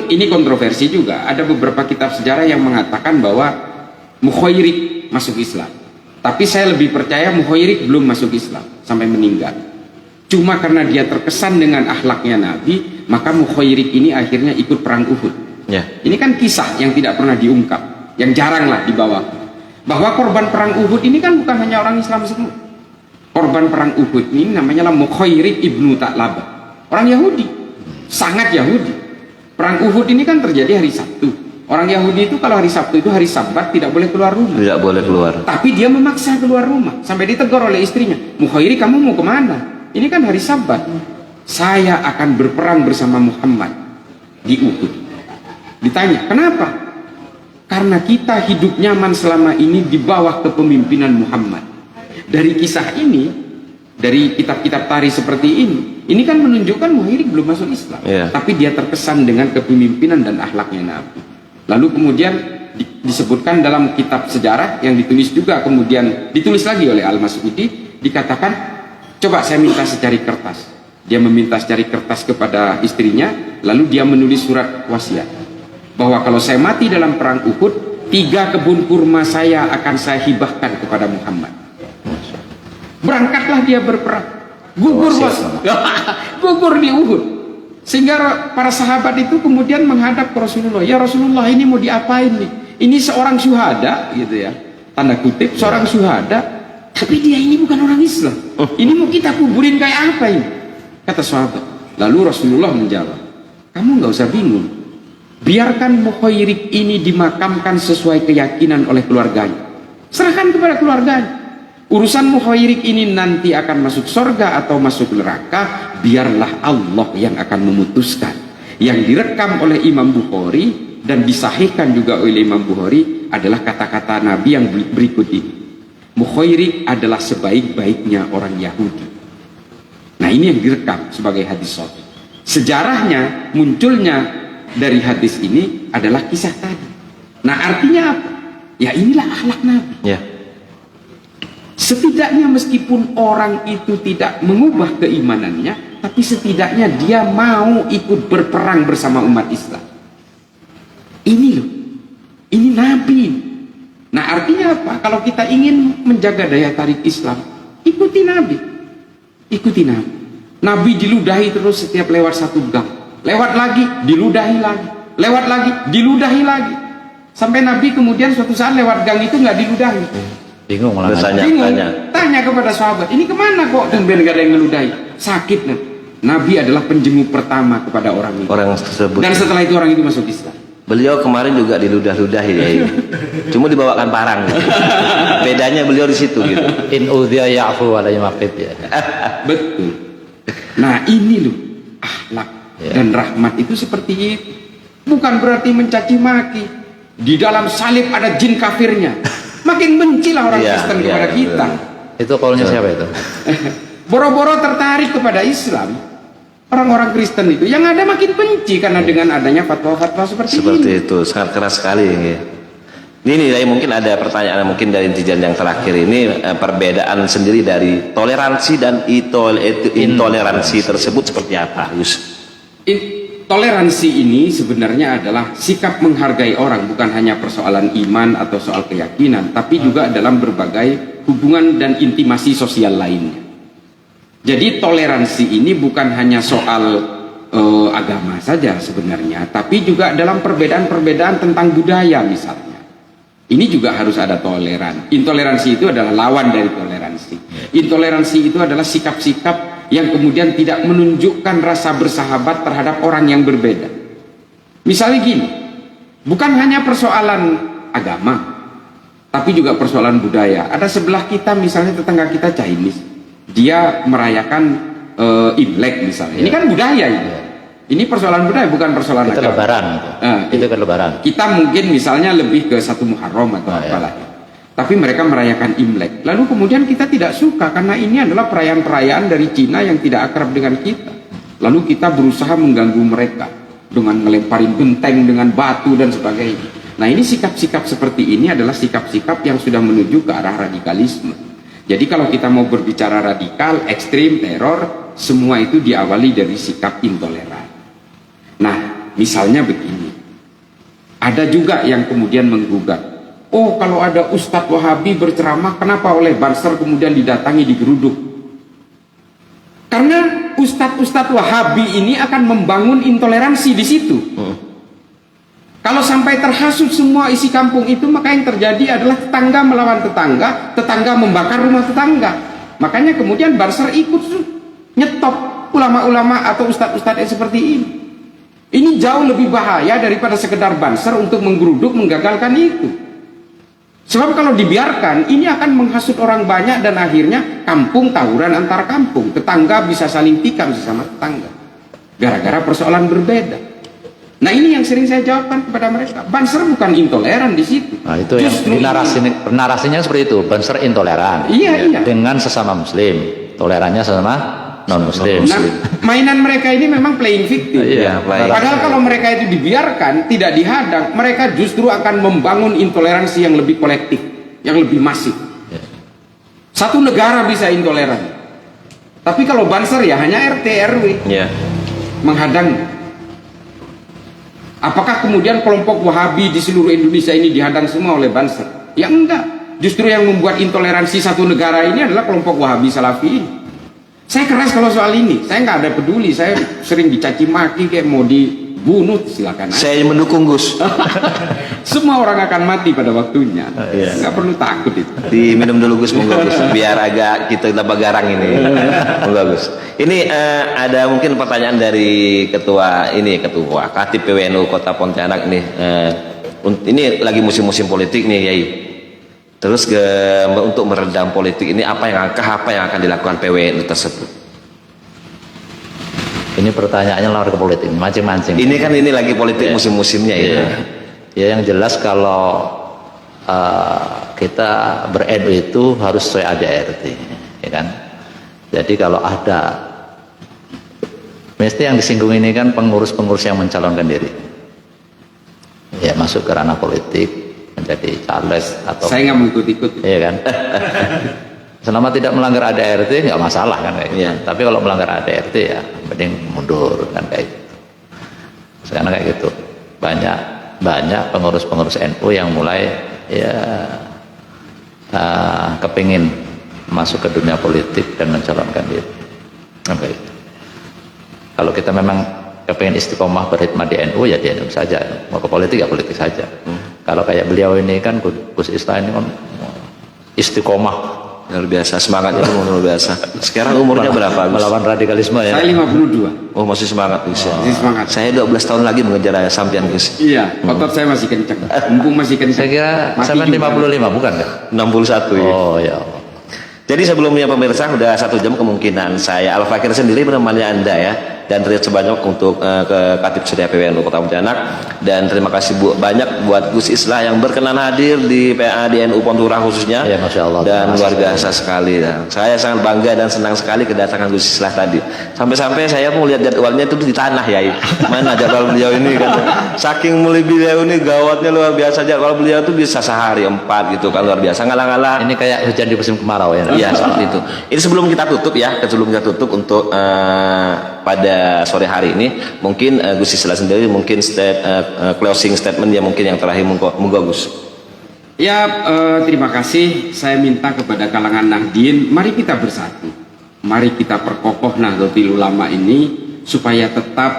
ini kontroversi juga, ada beberapa kitab sejarah yang mengatakan bahwa Mukhairik masuk Islam. Tapi saya lebih percaya Mukhairik belum masuk Islam sampai meninggal. Cuma karena dia terkesan dengan akhlaknya Nabi, maka Mukhairik ini akhirnya ikut perang Uhud. Ya. Ini kan kisah yang tidak pernah diungkap, yang jarang lah dibawa. Bahwa korban perang Uhud ini kan bukan hanya orang Islam semua. Korban perang Uhud ini namanya Mukhairik ibnu Ta'labah, orang Yahudi, sangat Yahudi. Perang Uhud ini kan terjadi hari Sabtu. Orang Yahudi itu kalau hari Sabtu itu hari Sabat tidak boleh keluar rumah. Tidak boleh keluar. Tapi dia memaksa keluar rumah sampai ditegur oleh istrinya. Mukhairik, kamu mau kemana? Ini kan hari Sabat. Saya akan berperang bersama Muhammad di Uhud. Ditanya, kenapa? Karena kita hidup nyaman selama ini di bawah kepemimpinan Muhammad. Dari kisah ini, dari kitab-kitab tarikh seperti ini kan menunjukkan Mukhairik belum masuk Islam. Tapi dia terkesan dengan kepemimpinan dan akhlaknya Nabi. Lalu kemudian disebutkan dalam kitab sejarah yang ditulis juga, kemudian ditulis lagi oleh Al-Mas'udi, dikatakan, coba saya minta secari kertas. Dia meminta secari kertas kepada istrinya, lalu dia menulis surat wasiat bahwa kalau saya mati dalam perang Uhud, 3 kebun kurma saya akan saya hibahkan kepada Muhammad. Berangkatlah dia berperang, gugur bos, gugur di Uhud. Sehingga para sahabat itu kemudian menghadap ke Rasulullah, ya Rasulullah, ini mau diapain nih? Ini seorang syuhada gitu ya, tanda kutip seorang syuhada, tapi dia ini bukan orang Islam. Ini mau kita kuburin kayak apa ini? Kata sahabat. Lalu Rasulullah menjawab, kamu nggak usah bingung, biarkan Mukhairik ini dimakamkan sesuai keyakinan oleh keluarganya. Serahkan kepada keluarganya. Urusan Mukhairik ini nanti akan masuk surga atau masuk neraka, biarlah Allah yang akan memutuskan. Yang direkam oleh Imam Bukhari dan disahihkan juga oleh Imam Bukhari adalah kata-kata Nabi yang berikut ini. Mukhairik adalah sebaik-baiknya orang Yahudi. Nah, ini yang direkam sebagai hadis sahih. Sejarahnya munculnya dari hadis ini adalah kisah tadi. Nah, artinya apa? Ya, inilah akhlak Nabi. Ya. Setidaknya meskipun orang itu tidak mengubah keimanannya, tapi setidaknya dia mau ikut berperang bersama umat Islam. Ini loh, ini Nabi. Nah, artinya apa? Kalau kita ingin menjaga daya tarik Islam, ikuti Nabi. Ikuti Nabi. Nabi diludahi terus setiap lewat satu gang. Lewat lagi, diludahi lagi. Lewat lagi, diludahi lagi. Sampai Nabi kemudian suatu saat lewat gang itu nggak diludahi. Bingung lah. Bingung. Tanya kepada sahabat, ini kemana kok tumben gak ada yang ngeludahi? Sakit. Nah. Nabi adalah penjenguk pertama kepada orang itu. Orang tersebut. Dan setelah itu orang itu masuk Islam. Beliau kemarin juga diludah-ludahi ya. Cuma dibawakan parang. Bedanya beliau di situ gitu. In udhiya ya'fu wa la yumaqit ya. Betul. Nah, ini loh akhlak dan rahmat itu seperti itu. Bukan berarti mencaci maki. Di dalam salib ada jin kafirnya. Makin bencilah orang Kristen kepada kita. Itu kaulnya siapa itu? Boro-boro tertarik kepada Islam, orang-orang Kristen itu yang ada makin benci karena dengan adanya fatwa-fatwa seperti ini. Itu sangat keras sekali ya. Ini dari mungkin ada pertanyaan mungkin dari netizen yang terakhir ini, perbedaan sendiri dari toleransi dan intoleransi tersebut seperti apa, Gus? Toleransi ini sebenarnya adalah sikap menghargai orang, bukan hanya persoalan iman atau soal keyakinan, tapi juga dalam berbagai hubungan dan intimasi sosial lainnya. Jadi toleransi ini bukan hanya soal agama saja sebenarnya, tapi juga dalam perbedaan-perbedaan tentang budaya misalnya. Ini juga harus ada toleran. Intoleransi itu adalah lawan dari toleransi. Intoleransi itu adalah sikap-sikap yang kemudian tidak menunjukkan rasa bersahabat terhadap orang yang berbeda. Misalnya gini, bukan hanya persoalan agama, tapi juga persoalan budaya. Ada sebelah kita misalnya tetangga kita Chinese, dia merayakan Imlek misalnya. Ini kan budaya ini. Ini persoalan budaya, bukan persoalan itu agama. lebaran. Itu kan lebaran. Kita mungkin misalnya lebih ke satu Muharram atau apalah. Tapi mereka merayakan Imlek. Lalu kemudian kita tidak suka karena ini adalah perayaan-perayaan dari Cina yang tidak akrab dengan kita. Lalu kita berusaha mengganggu mereka dengan melemparin genteng dengan batu dan sebagainya. Nah, ini sikap-sikap seperti ini adalah sikap-sikap yang sudah menuju ke arah radikalisme. Jadi kalau kita mau berbicara radikal, ekstrim, teror, semua itu diawali dari sikap intoleran. Nah, misalnya begini. Ada juga yang kemudian menggugat. Oh, kalau ada Ustadz Wahabi berceramah, kenapa oleh Banser kemudian didatangi, digeruduk? Karena Ustadz Wahabi ini akan membangun intoleransi di situ. Kalau sampai terhasut semua isi kampung itu, maka yang terjadi adalah tetangga melawan tetangga, tetangga membakar rumah tetangga. Makanya kemudian Banser ikut nyetop ulama-ulama atau ustadz-ustadz yang seperti ini. Ini jauh lebih bahaya daripada sekedar Banser untuk menggeruduk, menggagalkan itu. Sebab kalau dibiarkan, ini akan menghasut orang banyak dan akhirnya kampung tawuran antar kampung. Tetangga bisa saling tikam sesama tetangga. Gara-gara persoalan berbeda. Nah, ini yang sering saya jawabkan kepada mereka. Banser bukan intoleran di situ. Nah, itu justru yang narasinya seperti itu. Banser intoleran. Iya. Dengan sesama muslim. Tolerannya sesama non-muslim. Nah, mainan mereka ini memang playing victim. Padahal kalau mereka itu dibiarkan, tidak dihadang, mereka justru akan membangun intoleransi yang lebih kolektif, yang lebih masif. Satu negara bisa intoleran, tapi kalau Banser ya hanya RT RW menghadang. Apakah kemudian kelompok Wahabi di seluruh Indonesia ini dihadang semua oleh Banser? Ya enggak. Justru yang membuat intoleransi satu negara ini adalah kelompok Wahabi Salafi ini. Saya keras kalau soal ini, saya nggak ada peduli, saya sering dicaci maki kayak mau dibunuh, silakan aja. Saya mendukung Gus. Semua orang akan mati pada waktunya, nggak perlu takut itu. Diminum dulu Gus, monggo Gus, biar agak kita tambah garang ini. Monggo Gus. Ini ada mungkin pertanyaan dari ketua Katib PWNU Kota Pontianak nih. Ini lagi musim-musim politik nih, Yai. Terus untuk meredam politik ini apa yang akan dilakukan PWNU tersebut? Ini pertanyaannya lari ke politik, mancing-mancing. Ini kan lagi politik musim-musimnya ya. Ya yang jelas kalau kita ber-NU itu harus sesuai ADART, ya kan? Jadi kalau ada, mesti yang disinggung ini kan pengurus-pengurus yang mencalonkan diri, ya masuk ke ranah politik menjadi caleg atau Saya nggak mau ikut-ikut. iya kan? Selama tidak melanggar ADART nggak masalah kan kayak gitu. Iya. Tapi kalau melanggar ADART ya mending mundur kan kayak gitu. Sekarang kayak gitu. Banyak pengurus-pengurus NU yang mulai ya kepingin masuk ke dunia politik dan mencalonkan diri. Kan kayak gitu. Kalau kita memang kepingin istiqomah berkhidmat di NU ya di NU saja. Mau ke politik ya politik saja. Kalau kayak beliau ini kan Gus Islah ini kan istiqomah. Luar biasa, semangatnya itu luar biasa. Sekarang umurnya berapa, Gus? Melawan radikalisme ya. Saya 52. Oh, masih semangat, Gus. Ya. Masih semangat. Saya 12 tahun lagi mengejar sampean, Gus. Iya, otot saya masih kencang. Mumpung masih kencang. Saya kira Mati sampai juga. 55 bukan kan? 61 ya. Oh ya Allah. Jadi sebelumnya pemirsa udah 1 jam kemungkinan saya Al Fakir sendiri menemani Anda ya, dan terima kasih banyak untuk ke Katib Surya PWNU Kota Pontianak, dan terima kasih banyak buat Gus Islah yang berkenan hadir di PA di NU Pontura khususnya. Ya, Masya Allah. Dan Terima luar kasih. biasa sekali. Nah, saya sangat bangga dan senang sekali kedatangan Gus Islah tadi. Sampai-sampai saya mau lihat jadwalnya itu di tanah ya. Mana jadwal beliau ini kan? Saking mulia beliau ini gawatnya luar biasa, jadwal beliau itu bisa sehari 4 gitu kan, luar biasa, ngalah-ngalah. Ini kayak hujan di musim kemarau ya. Iya seperti itu. Ini sebelum kita tutup ya, untuk pada sore hari ini, mungkin Gus Islah sendiri mungkin closing statement ya, mungkin yang terakhir, monggo Gus. Ya, terima kasih. Saya minta kepada kalangan Nahdien, mari kita bersatu. Mari kita perkokoh Nahdlatul Ulama ini supaya tetap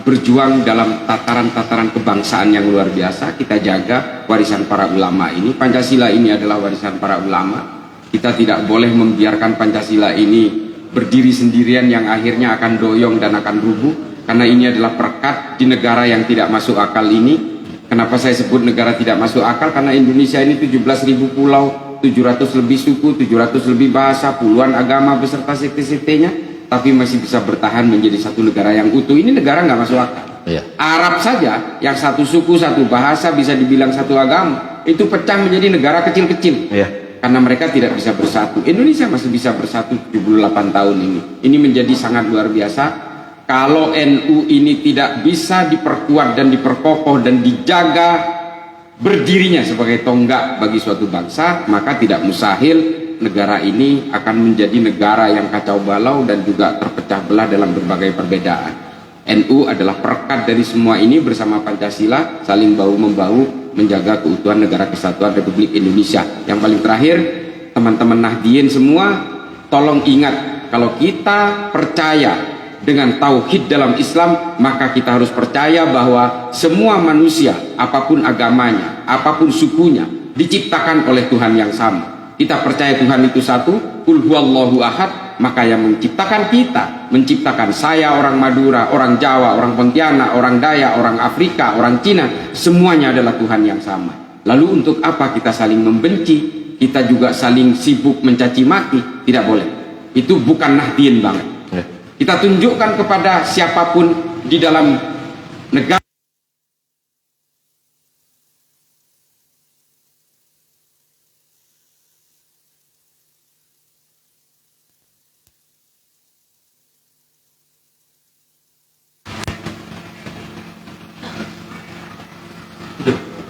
berjuang dalam tataran-tataran kebangsaan yang luar biasa. Kita jaga warisan para ulama ini. Pancasila ini adalah warisan para ulama. Kita tidak boleh membiarkan Pancasila ini berdiri sendirian yang akhirnya akan doyong dan akan rubuh, karena ini adalah perekat di negara yang tidak masuk akal ini. Kenapa saya sebut negara tidak masuk akal? Karena Indonesia ini 17.000 pulau, 700 lebih suku, 700 lebih bahasa, puluhan agama beserta sekte-sektenya, tapi masih bisa bertahan menjadi satu negara yang utuh. Ini negara nggak masuk akal. Iya. Arab saja yang satu suku, satu bahasa, bisa dibilang satu agama, itu pecah menjadi negara kecil-kecil. Iya. Karena mereka tidak bisa bersatu. Indonesia masih bisa bersatu 78 tahun ini. Ini menjadi sangat luar biasa. Kalau NU ini tidak bisa diperkuat dan diperkokoh dan dijaga berdirinya sebagai tonggak bagi suatu bangsa, maka tidak mustahil negara ini akan menjadi negara yang kacau balau dan juga terpecah belah dalam berbagai perbedaan. NU adalah perekat dari semua ini bersama Pancasila, saling bahu-membahu menjaga keutuhan negara kesatuan Republik Indonesia. Yang paling terakhir, teman-teman Nahdien semua, tolong ingat, kalau kita percaya dengan tauhid dalam Islam, maka kita harus percaya bahwa semua manusia, apapun agamanya, apapun sukunya, diciptakan oleh Tuhan yang sama. Kita percaya Tuhan itu satu, Qul huwallahu ahad. Maka yang menciptakan kita, menciptakan saya orang Madura, orang Jawa, orang Pontianak, orang Dayak, orang Afrika, orang Cina, semuanya adalah Tuhan yang sama. Lalu untuk apa kita saling membenci? Kita juga saling sibuk mencaci maki? Tidak boleh. Itu bukan Nahdien banget. Kita tunjukkan kepada siapapun di dalam negara.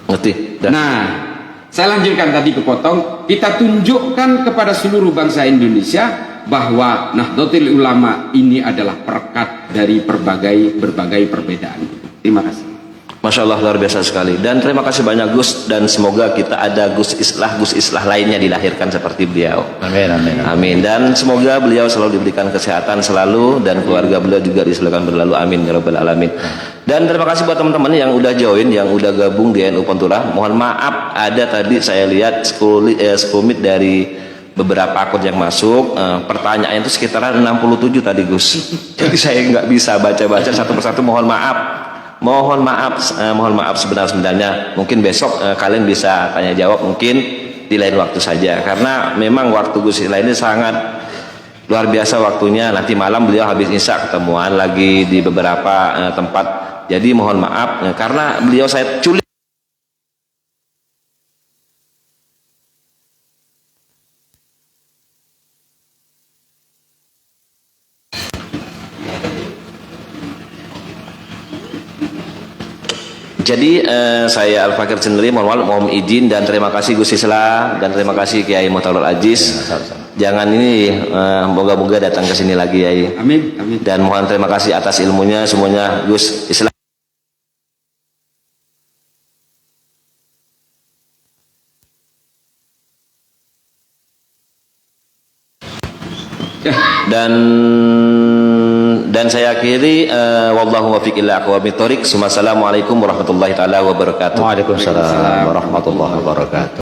Ngerti? Nah, saya lanjutkan tadi kepotong. Kita tunjukkan kepada seluruh bangsa Indonesia bahwa Nahdlatul Ulama ini adalah perekat dari berbagai perbedaan. Terima kasih. Masya Allah, luar biasa sekali. Dan terima kasih banyak Gus, dan semoga kita ada Gus Islah lainnya dilahirkan seperti beliau. Amin, amin. Amin. Dan semoga beliau selalu diberikan kesehatan selalu, dan keluarga beliau juga diselakan berlalu. Amin ya rabbal alamin. Dan terima kasih buat teman-teman yang udah join, yang udah gabung di NU Pontura. Mohon maaf, ada tadi saya lihat sekelumit dari beberapa akun yang masuk, pertanyaannya itu sekitaran 67 tadi Gus. Jadi saya nggak bisa baca-baca satu persatu, mohon maaf. Mohon maaf sebenarnya. Mungkin besok kalian bisa tanya jawab, mungkin di lain waktu saja, karena memang waktu Gus Islah ini sangat luar biasa waktunya. Nanti malam beliau habis isya ketemuan lagi di beberapa tempat, jadi mohon maaf karena beliau saya culik Jadi saya Al-Fakir Cendri mohon izin dan terima kasih Gus Islah dan terima kasih Kiai Muhtarul Aziz. Jangan ini moga-moga datang ke sini lagi Kiai. Amin, amin. Dan mohon terima kasih atas ilmunya semuanya Gus Islah. Dan saya akhiri wallahu muwaffiq ila aqwamit thoriq. Assalamualaikum warahmatullahi taala wabarakatuh. Waalaikumsalam warahmatullahi wabarakatuh.